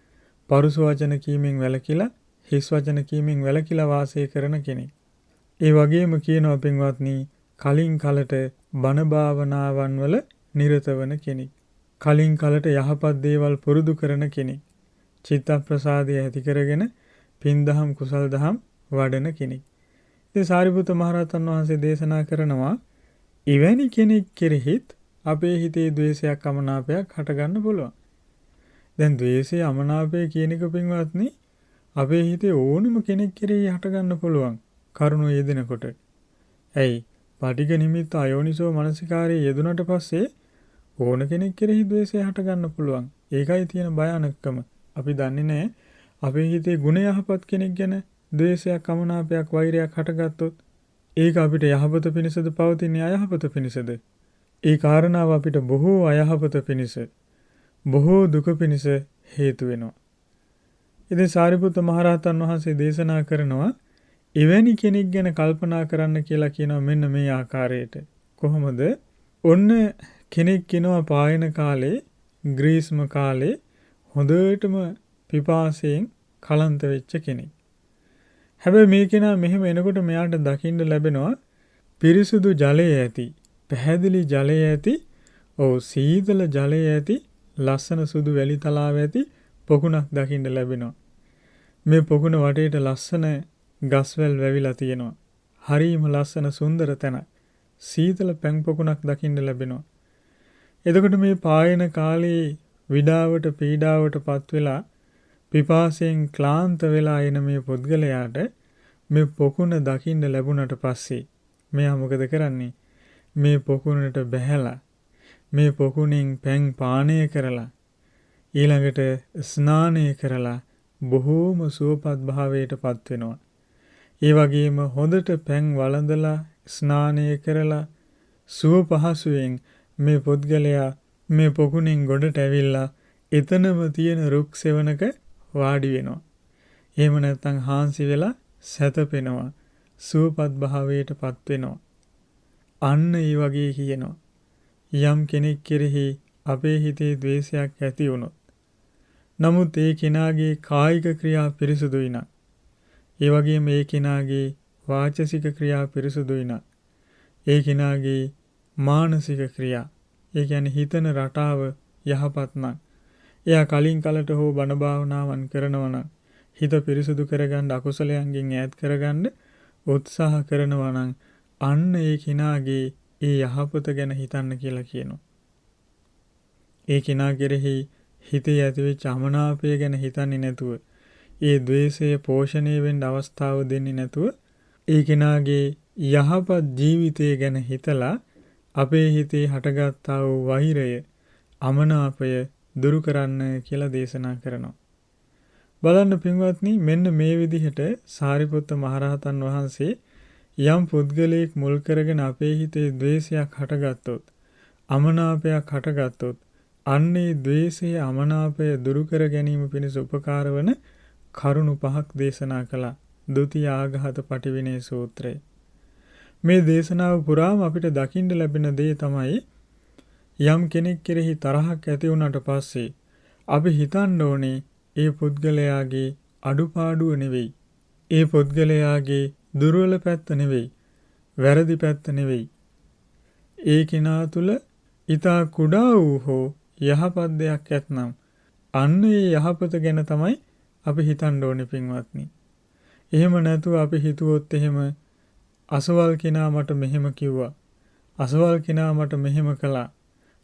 පරුස වචන කීමෙන් වැළකීලා, හිස් වචන කීමෙන් වැළකීලා වාසය කරන කෙනෙක්. ඒ වගේම කියනවා පින්වත්නි, කලින් කලට බණ භාවනාවන් වල නිරත වන කෙනෙක්. කලින් කලට යහපත් දේවල් පුරුදු කරන කෙනෙක්. චිත්ත ප්‍රසාදය ඇති කරගෙන පින්දහම් කුසල් දහම් වඩන කෙනෙක්. ඉතින් සාරිපුත්ත මහරහතන් වහන්සේ දේශනා කරනවා එවැනි කෙනෙක් කෙරෙහිත් අපේ හිතේ ද්වේෂයක්, අමනාපයක් හටගන්න පුළුවන්. දැන් ද්වේෂය, අමනාපය කියන එක පින්වත්නි අපේ හිතේ ඕනම කෙනෙක් කෙරෙහි හටගන්න පුළුවන් කරුණු යෙදෙනකොට. ඇයි? පටිඝ නිමිත්ත අයෝනිසෝ මනසිකාරයේ යෙදුනට පස්සේ ඕන කෙනෙක් කෙරෙහි ද්වේෂය හටගන්න පුළුවන්. ඒකයි තියෙන භයානකම. අපි දන්නේ නැහැ අපේ හිතේ ගුණ යහපත් කෙනෙක් ගැන ද්වේෂයක්, අමනාපයක්, වෛරයක් හටගත්තොත් ඒක අපිට යහපත පිණිසද පවතින්නේ අයහපත පිණිසද? ඒ කාරණාව අපිට බොහෝ අයහපත පිණිස, බොහෝ දුක පිණිස හේතු වෙනවා. ඉතින් සාරිපුත්ත මහරහතන් වහන්සේ දේශනා කරනවා එවැනි කෙනෙක් ගැන කල්පනා කරන්න කියලා කියනවා මෙන්න මේ ආකාරයට. කොහොමද? ඔන්න කෙනෙක් කෙනවා පායන කාලේ, ග්‍රීස්ම කාලේ හොඳටම පිපාසයෙන් කලන්ත වෙච්ච කෙනෙක්. හැබැයි මේ කෙනා මෙහෙම එනකොට මෙයාට දකින්න ලැබෙනවා පිරිසුදු ජලය ඇති, පැහැදිලි ජලය ඇති, සීතල ජලය ඇති, ලස්සන සුදු වැලි තලාව ඇති පොකුණක් දකින්න ලැබෙනවා. මේ පොකුණ වටේට ලස්සන ගස්වැල් වැවිලා තියෙනවා. හරිම ලස්සන සුන්දර තැනක්. සීතල පැන් පොකුණක් දකින්න ලැබෙනවා. එතකොට මේ පායන කාලේ විඩාවට පීඩාවට පත් වෙලා පිපාසයෙන් ක්ලාන්ත වෙලා එන මේ පුද්ගලයාට මේ පොකුණ දකින්න ලැබුණට පස්සේ මෙයා මොකද කරන්නේ? මේ පොකුණට බැහැලා මේ පොකුණෙන් පැන් පානය කරලා ඊළඟට ස්නානය කරලා බොහෝම සුවපත් භාවයට පත් වෙනවා. ඒ වගේම හොඳට පැන් වළඳලා ස්නානය කරලා සුව පහසුවෙන් මේ පුද්ගලයා මේ පොකුණෙන් ගොඩට ඇවිල්ලා එතනම තියෙන රුක් සෙවණක වාඩි වෙනවා. එහෙම නැත්නම් හාන්සි වෙලා සැතපෙනවා. සුවපත් භාවයට පත් වෙනවා. අන්න ඒ වගේ කියනවා. යම් කෙනෙක් කෙරෙහි අපේ හිතේ ද්වේෂයක් ඇති වුණොත් නමුත් ඒ කෙනාගේ කායික ක්‍රියා පිරිසුදුයි නම් ඒ වගේම ඒ කෙනාගේ වාචසික ක්‍රියා පිරිසුදුයි නම් ඒ කෙනාගේ මානසික ක්‍රියා ඒ කියන්නේ හිතන රටාව යහපත් නම් එයා කලින් කලට හෝ බණ භාවනාවන් කරනවා නම් හිත පිරිසුදු කරගන්න අකුසලයන්ගෙන් ඈත් කරගන්න උත්සාහ කරනවා නම් අන්න ඒ කෙනාගේ ඒ යහපත ගැන හිතන්න කියලා කියනවා. ඒ කෙනා කෙරෙහි හිතේ ඇතිවෙච්ච අමනාපය ගැන හිතන්නේ නැතුව ඒ ද්වේෂය පෝෂණය වෙන්න අවස්ථාව දෙන්නේ නැතුව ඒ කෙනාගේ යහපත් ජීවිතය ගැන හිතලා අපේ හිතේ හටගත්තා වූ වෛරය අමනාපය දුරු කරන්න කියලා දේශනා කරනවා. බලන්න පින්වත්නි මෙන්න මේ විදිහට සාරිපුත්ත මහරහතන් වහන්සේ යම් පුද්ගලයෙක් මුල් කරගෙන අපේ හිතේ ද්වේෂයක් හටගත්තොත් අමනාපයක් හටගත්තොත් අන්නේ ද්වේෂය අමනාපය දුරු කර ගැනීම පිණිස උපකාර වන කරුණු 5ක් දේශනා කළා. ဒုတိ ආඝාත පටිවිණේ සූත්‍රය. මේ දේශනාව පුරාම අපිට දකින්න ලැබෙන දේ තමයි යම් කෙනෙක් කෙරෙහි තරහක් ඇති වුණාට පස්සේ අපි හිතන්න ඕනේ ඒ පුද්ගලයාගේ අඩුපාඩුව නෙවෙයි. ඒ පුද්ගලයාගේ දුර්වල පැත්ත නෙවෙයි. වැරදි පැත්ත නෙවෙයි. ඒ කෙනා තුල ඊතා කුඩා වූ හෝ යහපත් දෙයක් ඇතනම් අන්න ඒ යහපත ගැන තමයි අපි හිතන්න ඕනේ පින්වත්නි. එහෙම නැතුව අපි හිතුවොත් එහෙම අසවල් කෙනා මට මෙහෙම කිව්වා. අසවල් කෙනා මට මෙහෙම කළා.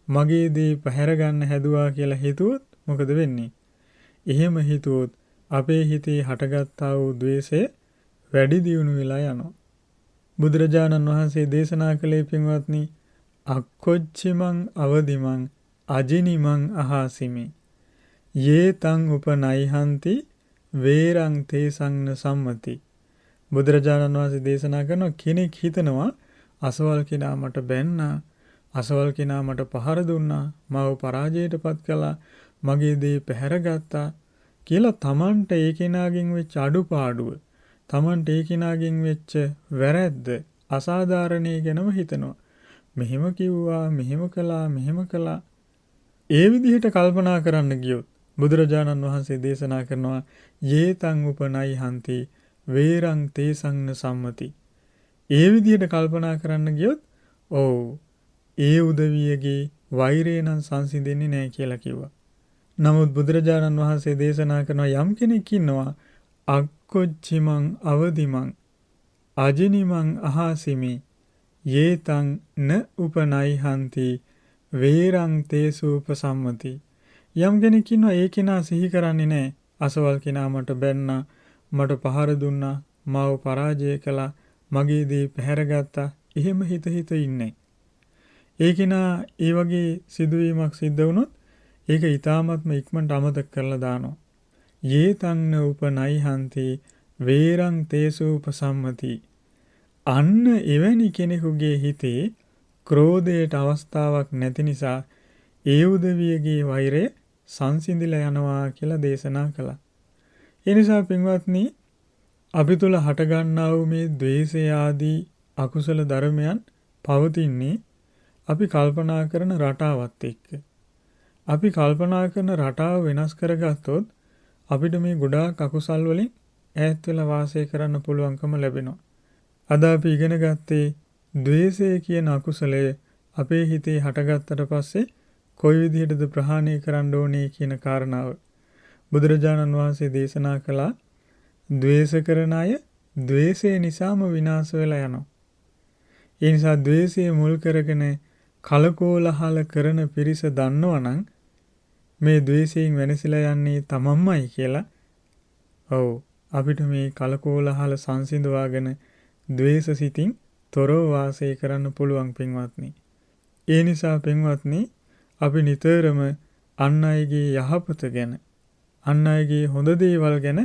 මගේ දේ පැහැර ගන්න හැදුවා කියලා හිතුවොත් මොකද වෙන්නේ? එහෙම හිතුවොත් අපේ හිතේ හටගත්තා වූ ද්වේෂය වැඩි දියුණු වෙලා යනවා. බුදුරජාණන් වහන්සේ දේශනා කළේ පින්වත්නි අක්කොච්චිමං අවදිමං අජිනිමං අහාසිමි යේ තං උපනයිහන්ති වේරං තේසංන සම්මති. බුදුරජාණන් වහන්සේ දේශනා කරන කෙනෙක් හිතනවා අසවල් කෙනා මට බැන්නා, අසවල් කෙනා මට පහර දුන්නා, මාව පරාජයටපත් කළා, මගේ දේ පැහැරගත්තා කියලා තමන්ට ඒ කෙනාගෙන් වෙච්ච අඩුපාඩුව, තමන්ට ඒ කෙනාගෙන් වෙච්ච වැරැද්ද, අසාධාරණේ ගැනම හිතනවා. මෙහෙම කිව්වා, මෙහෙම කළා, මෙහෙම කළා. ඒ විදිහට කල්පනා කරන්න ගියොත් බුදුරජාණන් වහන්සේ දේශනා කරනවා යේතං උපනයිහන්ති වේරං තේසංන සම්මති. ඒ විදිහට කල්පනා කරන්න ගියොත් ඔව් ඒ උදවියගේ වෛරය නම් සංසිඳෙන්නේ නැහැ කියලා කිව්වා. නමුත් බුදුරජාණන් වහන්සේ දේශනා කරන යම් කෙනෙක් ඉන්නවා අක්කොච්චිමං අවදිමං අජිනිමං අහාසිමි යේතං න උපනයිහන්ති වේරං තේසූපසම්මති. යම් කෙනෙක් ඉන්නවා ඒ කෙනා සිහි කරන්නේ නැහැ. අසවල් කෙනා මට බැන්නා, මට පහර දුන්නා, මාව පරාජය කළා, මගේ දේ පැහැරගත්තා. එහෙම හිත ඉන්නේ. ඒ කෙනා ඒ වගේ සිදුවීමක් සිද්ධ වුණොත් ඒක ඊ타මත්ම ඉක්මනට අමතක කරලා දානවා. යේතං න උපනයිහන්ති වේරං තේසූපසම්මති. අන්න එවැනි කෙනෙකුගේ හිතේ ක්‍රෝධයට අවස්ථාවක් නැති නිසා ඒ උදවියගේ වෛරය සංසිඳිලා යනවා කියලා දේශනා කළා. ඒ නිසා පින්වත්නි අපි තුල හටගන්නා වූ මේ ද්වේෂය ආදී අකුසල ධර්මයන් පවතින්නේ අපි කල්පනා කරන රටාවත් එක්ක. අපි කල්පනා කරන රටාව වෙනස් කරගත්තොත් අපිට මේ ගොඩාක් අකුසල් වලින් ඈත් වෙලා වාසය කරන්න පුළුවන්කම ලැබෙනවා. අද අපි ඉගෙන ගත්තේ ද්වේෂය කියන අකුසලය අපේ හිතේ හටගත්තට පස්සේ කොයි විදිහටද ප්‍රහාණය කරන්න ඕනේ කියන කාරණාව. බුදුරජාණන් වහන්සේ දේශනා කළා ද්වේෂ කරන අය ද්වේෂය නිසාම විනාශ වෙලා යනවා. ඒ නිසා ද්වේෂය මුල් කරගෙන කලකෝලහල කරන පිරිස දන්නවනම් මේ ද්වේෂයෙන් වෙනසිලා යන්නේ තමන්මයි කියලා. ඔව් අපිට මේ කලකෝලහල සංසිඳවාගෙන ද්වේෂ සිතින් තොරව වාසය කරන්න පුළුවන් පින්වත්නි. ඒ නිසා පින්වත්නි අපි නිතරම අන් අයගේ යහපත ගැන අන් අයගේ හොඳ දේවල් ගැන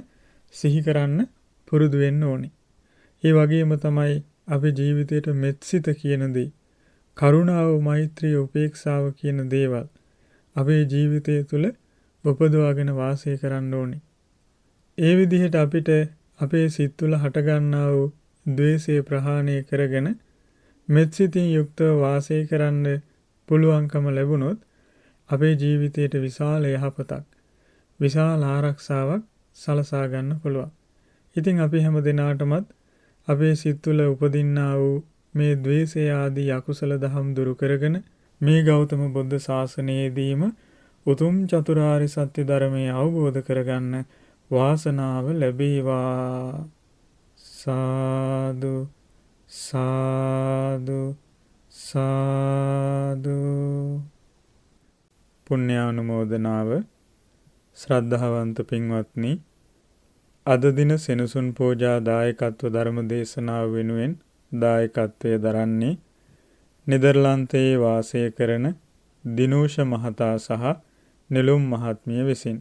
සිහි කරන්න පුරුදු වෙන්න ඕනේ. ඒ වගේම තමයි අපේ ජීවිතේට මෙත්සිත කියන දේ, කරුණාව, මෛත්‍රිය, උපේක්ෂාව කියන දේවල් අපේ ජීවිතය තුළ උපදවාගෙන වාසය කරන්න ඕනේ. ඒ විදිහට අපිට අපේ සිත් තුළ හටගන්නා වූ ද්වේෂය ප්‍රහාණය කරගෙන මෙත්සිතින් යුක්තව වාසය කරන්න පුළුවන්කම ලැබුණොත් අපේ ජීවිතයට විශාල යහපතක්, විශාල ආරක්ෂාවක් සලසා ගන්න පුළුවන්. ඉතින් අපි හැම දිනාටමත් අපේ සිත් තුළ උපදින්නා වූ මේ ද්වේෂය ආදී අකුසල දහම් දුරු කරගෙන මේ ගෞතම බුද්ධ ශාසනයේදීම උතුම් චතුරාර්ය සත්‍ය ධර්මය අවබෝධ කරගන්න වාසනාව ලැබේවා. සාදු සාදු සාදු. පුණ්‍යානුමෝදනාව. ශ්‍රද්ධාවන්ත පින්වත්නි, අද දින සෙනසුන් පූජා දායකත්ව ධර්ම දේශනාව වෙනුවෙන් දායකත්වයේ දරන්නේ නෙදර්ලන්තයේ වාසය කරන දිනූෂ මහතා සහ නෙළුම් මහත්මිය විසින්.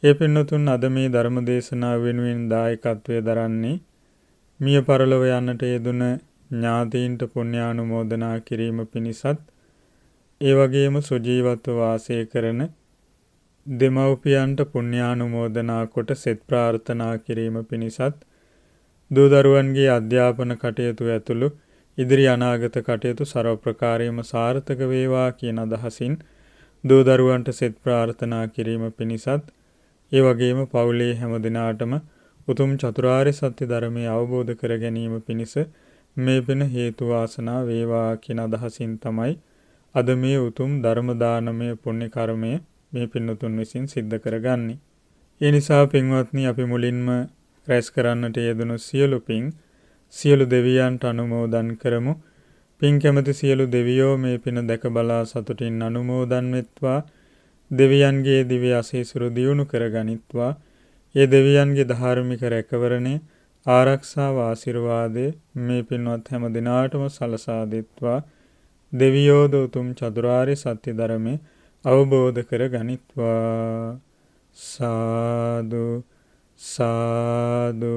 ඒ පින්නතුන් අද මේ ධර්ම දේශනාව වෙනුවෙන් දායකත්වයේ දරන්නේ මිය පරලොව යන්නට යෙදුන ඥාතීන්ට පුණ්‍යානුමෝදනා කිරීම පිණිසත්, ඒ වගේම සුජීවත්ව වාසය කරන දෙමව්පියන්ට පුණ්‍යානුමෝදනා කොට සෙත් ප්‍රාර්ථනා කිරීම පිණිසත්, දූ දරුවන්ගේ අධ්‍යාපන කටයුතු ඇතුළු ඉදිරි අනාගත කටයුතු ਸਰව ප්‍රකාරයෙන්ම සාර්ථක වේවා කියන අදහසින් දූ දරුවන්ට සෙත් ප්‍රාර්ථනා කිරීම පිණිසත්, ඒ වගේම පවුලේ හැම දිනාටම උතුම් චතුරාර්ය සත්‍ය ධර්මය අවබෝධ කර ගැනීම පිණිස මේ පින හේතු වාසනා වේවා කියන අදහසින් තමයි අද මේ උතුම් ධර්ම දානමය පුණ්‍ය කර්මය මේ පින්වතුන් විසින් සිද්ධ කරගන්නේ. ඒ නිසා පින්වත්නි, අපි මුලින්ම රැස් කරන්නට යෙදුණු සියලු පින් සියලු දෙවියන්ට අනුමෝදන් කරමු. පින් කැමති සියලු දෙවියෝ මේ පින දැක බලා සතුටින් අනුමෝදන් වෙත්වා. දෙවියන්ගේ දිව්‍ය ආශීර්වාද දියුණු කරගනිත්වා. ඒ දෙවියන්ගේ ධාර්මික රැකවරණය, ආරක්ෂාව, ආශිර්වාදය මේ පින්වත් හැම දිනාටම සලසා දෙත්වා. දෙවියෝද උතුම් චතුරාර්ය සත්‍ය ධර්මය අවබෝධ කරගනිත්වා. සාදු සාදු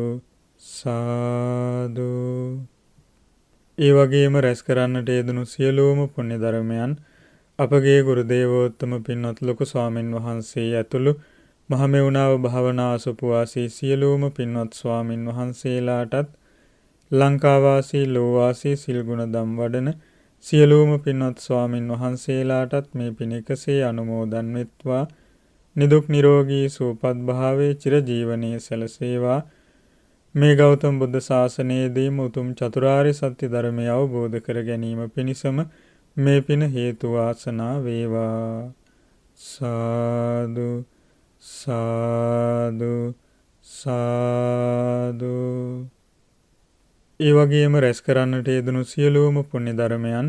සාදු. ඒ වගේම රැස් කරන්නට යෙදුණු සියලුම පුණ්‍ය ධර්මයන් අපගේ ගුරු දේවෝත්තම පින්වත් ලොකු ස්වාමින් වහන්සේ ඇතුළු මහමෙවුනාව භාවනා අසුපවාසී සියලුම පින්වත් ස්වාමින් වහන්සේලාටත්, ලංකාවාසී ලෝවාසී සිල් ගුණ දම් වඩන සියලුම පින්වත් ස්වාමින් වහන්සේලාටත් මේ පින එකසේ අනුමෝදන් වෙත්වා. නිදුක් නිරෝගී සුවපත් භාවයේ චිරජීවනයේ සැලසේවා. මේ ගෞතම බුද්ධ ශාසනයේදීම උතුම් චතුරාර්ය සත්‍ය ධර්මය අවබෝධ කර ගැනීම පිණිසම මේ පින හේතු වාසනා වේවා. සාදු සාදු සාදු. ඒ වගේම රැස් කරන්නට යෙදුණු සියලුම පුණ්‍ය ධර්මයන්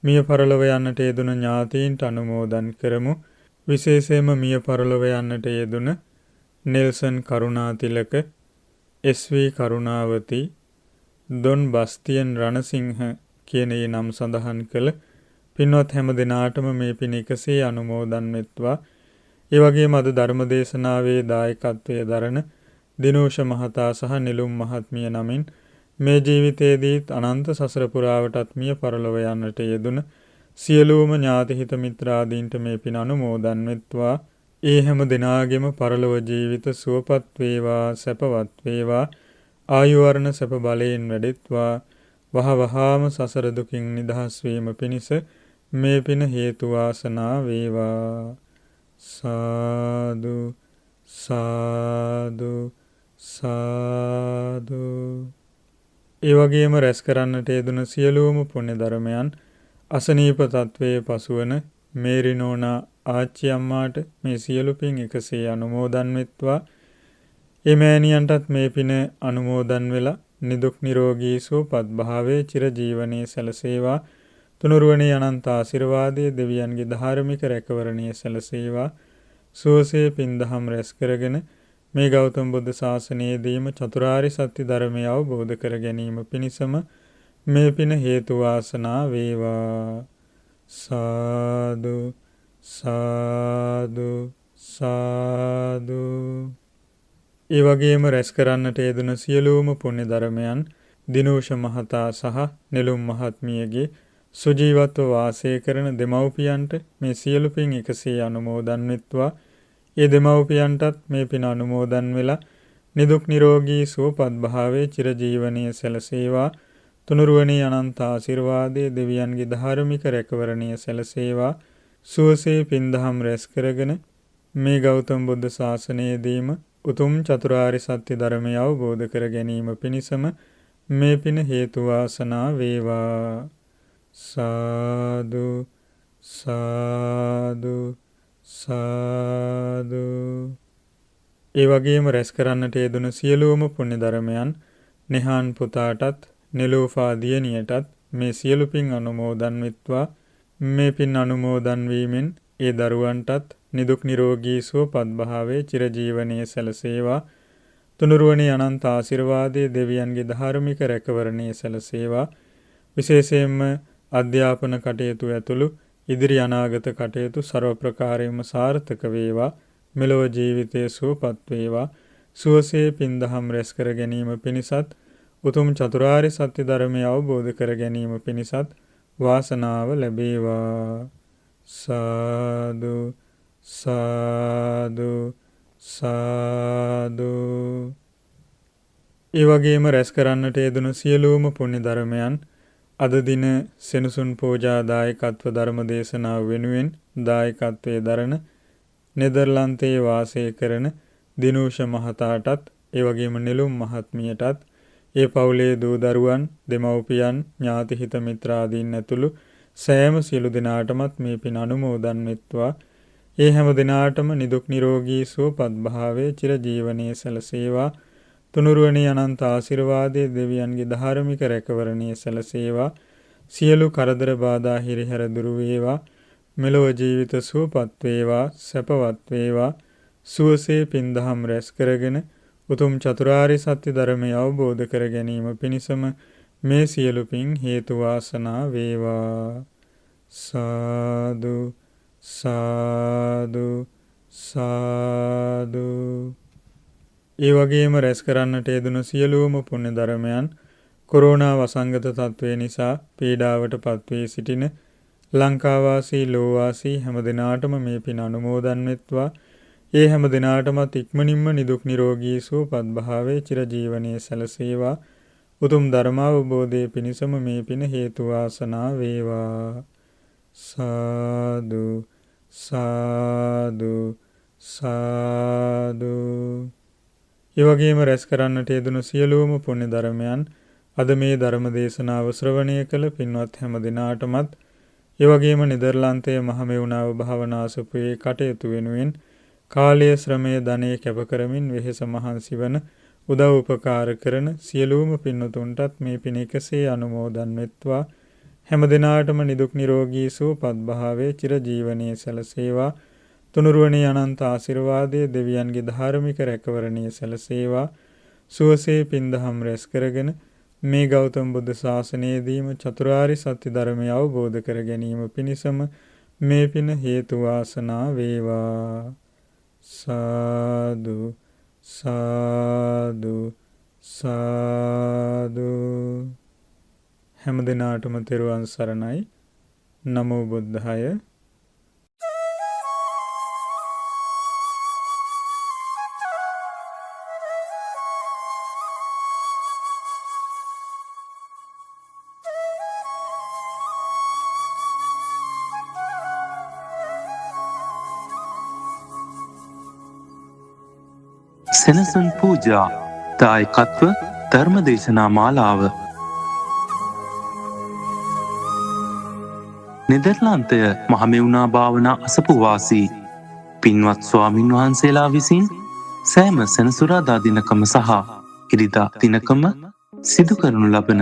මිය පරලොව යන්නට යෙදුණු ඥාතීන්ට අනුමෝදන් කරමු. විශේෂයෙන්ම මිය පරලොව යන්නට යෙදුණ නෙල්සන් කරුණාතිලක, එස්.වී. කරුණාවති, දොන් බස්තියන් රණසිංහ කියන ඒ නම් සඳහන් කළ පින්වත් හැම දිනාටම මේ පින එකසේ අනුමෝදන් වෙත්වා. ඒ වගේම අද ධර්ම දේශනාවේ දායකත්වයේ දරන දිනූෂ මහතා සහ නෙළුම් මහත්මිය නමින් මේ ජීවිතයේදීත් අනන්ත සසර පුරාවටත් මිය පරලොව යන්නට යෙදුන සියලුම ඥාති හිත මිත්‍රාදීන්ට මේ පින අනුමෝදන් වෙත්වා. ඒ හැම දිනාගෙම පරලොව ජීවිත සුවපත් වේවා, සැපවත් වේවා, ආයු වර්ණ සැප බලයෙන් වැඩෙත්වා. වහවහාම සසර දුකින් නිදහස් වීම පිණිස මේ පින හේතු වාසනා වේවා. සාදු සාදු සාදු. ඒ වගේම රැස් කරන්නට යෙදුන සියලුම පුණ්‍ය ධර්මයන් අසනීප තත්වයේ පසුවන මේරිනෝනා ආච්චි අම්මාට මේ සියලු පින් එකසේ අනුමෝදන් වෙත්වා. එමෑණියන්ටත් මේ පින අනුමෝදන් වෙලා නිදුක් නිරෝගී සුවපත් භාවයේ චිරජීවනයේ සැලසේවා. තුනුරුවනේ අනන්ත ආශිර්වාදයේ දෙවියන්ගේ ධාර්මික රැකවරණය සැලසේවා. සුවසේ පින්දහම් රැස් කරගෙන මේ ගෞතම බුද්ධ ශාසනයේදීම චතුරාර්ය සත්‍ය ධර්මය අවබෝධ කර ගැනීම පිණිසම මේ පින හේතු වාසනා වේවා. සාදු සාදු සාදු. ඒ වගේම රැස් කරන්නට යෙදුන සියලුම පුණ්‍ය ධර්මයන් දිනූෂ මහතා සහ නෙළුම් මහත්මියගේ සුජීවත්ව වාසය කරන දෙමව්පියන්ට මේ සියලු පින් එකසේ අනුමෝදන් වෙත්වා. ඒ දෙමව්පියන්ටත් මේ පින අනුමෝදන් වෙලා නිදුක් නිරෝගී සුවපත් භාවයේ චිරජීවනයේ සැලසේවා. තුනුරුවනේ අනන්ත ආශිර්වාදයේ දෙවියන්ගේ ධාර්මික රැකවරණය සැලසේවා. සුවසේ පින්දහම් රැස් කරගෙන මේ ගෞතම බුද්ධ ශාසනයේදීම උතුම් චතුරාර්ය සත්‍ය ධර්මය අවබෝධ කර ගැනීම පිණිසම මේ පින හේතු වාසනා වේවා. සාදු සාදු සාදු. ඒ වගේම රැස් කරන්නට යෙදුන සියලුම පුණ්‍ය ධර්මයන් නිහාන් පුතාටත් නෙලෝෆා දියණියටත් මේ සියලු පින් අනුමෝදන් වෙත්වා. මේ පින් අනුමෝදන් වීමෙන් ඒ දරුවන්ටත් නිදුක් නිරෝගී සුවපත් භාවයේ චිරජීවනයේ සැලසේවා. තුනුරුවනේ අනන්ත ආශිර්වාදයේ දෙවියන්ගේ ධාර්මික රැකවරණයේ සැලසේවා. විශේෂයෙන්ම අධ්‍යාපන කටයුතු ඇතුළු ඉදිරි අනාගත කටයුතු ਸਰව ප්‍රකාරයෙන්ම සාර්ථක වේවා. මෙලොව ජීවිතයේ සුවපත් වේවා. සුවසේ පින්දහම් රැස් කර ගැනීම පිණිසත් උතුම් චතුරාර්ය සත්‍ය ධර්මය අවබෝධ කර ගැනීම පිණිසත් වාසනාව ලැබේවා. සාදු සාදු සාදු. ඒ වගේම රැස් කරන්නට යෙදුන සියලුම පුණ්‍ය ධර්මයන් අද දින සෙනසුන් පූජා දායකත්ව ධර්ම දේශනාව වෙනුවෙන් දායකත්වයේ දරන නෙදර්ලන්තයේ වාසය කරන දිනූෂ මහතාටත් ඒ වගේම නෙළුම් මහත්මියටත් ඒ පවුලේ දූ දරුවන් දෙමව්පියන් ඥාති හිත මිත්‍රාදීන් ඇතුළු සෑම සියලු දෙනාටමත් මේ පින් අනුමෝදන් වෙත්වා. ඒ හැම දෙනාටම නිදුක් නිරෝගී සුවපත් භාවයේ චිරජීවනයේ සැලසේවා. තුනුරුවනේ අනන්ත ආශිර්වාදයේ දෙවියන්ගේ ධාර්මික රැකවරණයේ සැලසේවා. සියලු කරදර බාධා හිරිහැර දුරු වේවා. මෙලොව ජීවිත සුවපත් වේවා. සැපවත් වේවා. සුවසේ පින්දහම් රැස් කරගෙන උතුම් චතුරාර්ය සත්‍ය ධර්මය අවබෝධ කර ගැනීම පිණිසම මේ සියලු පින් හේතු වාසනා වේවා. සාදු සාදු සාදු. ඒ වගේම රැස් කරන්නට යෙදුන සියලුම පුණ්‍ය ධර්මයන් කොරෝනා වසංගත තත්ත්වය නිසා පීඩාවට පත්වී සිටින ලංකාවාසී ලෝවාසී හැම දිනාටම මේ පින් අනුමෝදන් වෙත්වා. ඒ හැම දිනාටමත් ඉක්මනින්ම නිදුක් නිරෝගී සුවපත් භාවයේ චිරජීවනයේ සැලසේවා. උතුම් ධර්මාවබෝධයේ පිණිසම මේ පින හේතු වාසනා වේවා. සාදු සාදු සාදු. ඒ වගේම රැස් කරන්නට යෙදුණු සියලුම පුණ්‍ය ධර්මයන් අද මේ ධර්ම දේශනාව ශ්‍රවණය කළ පින්වත් හැම දිනාටමත් ඒ වගේම නෙදර්ලන්තයේ මහමෙවුනාව භාවනා සුපයේ කටයුතු වෙනුවෙන් කාලය ශ්‍රමය ධනය කැප කරමින් වෙහෙස මහන්සි වන උදව් උපකාර කරන සියලුම පින්වතුන්ටත් මේ පින එකසේ අනුමෝදන් වෙත්වා. හැම දිනාටම නිදුක් නිරෝගී සුවපත් භාවයේ චිරජීවනයේ සැලසේවා. තුනුරුවනේ අනන්ත ආශිර්වාදයේ දෙවියන්ගේ ධාර්මික රැකවරණයේ සැලසේවා. සුවසේ පින්දහම් රැස් කරගෙන මේ ගෞතම බුද්ධ ශාසනයේදීම චතුරාර්ය සත්‍ය ධර්මය අවබෝධ කර ගැනීම පිණිසම මේ පින හේතු වාසනා වේවා. සාදු සාදු සාදු. හැම දිනාටම තෙරුවන් සරණයි. නමෝ බුද්ධාය. සෙනසුන් පූජා දායකත්ව ධර්මදේශනා මාලාව නෙදර්ලාන්තය මහමෙවුනා භාවනා අසපුවාසී පින්වත් ස්වාමින් වහන්සේලා විසින් සෑම සෙනසුරාදා දිනකම සහ ඉරිදා දිනකම සිදු කරනු ලබන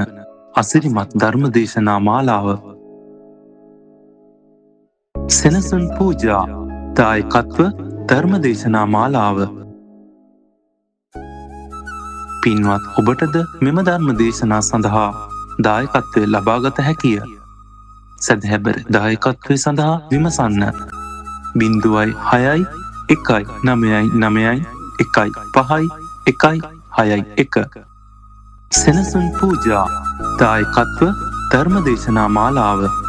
අසිරිමත් ධර්මදේශනා මාලාව සෙනසුන් පූජා දායකත්ව ධර්මදේශනා මාලාව. පින්වත් ඔබටද මෙම ධර්මදේශනා සඳහා දායකත්වය ලබාගත හැකිය. සැදැහැබර දායකත්වය සඳහා විමසන්න 0619991561. සෙනසුන් පූජා දායකත්ව ධර්මදේශනා මාලාව.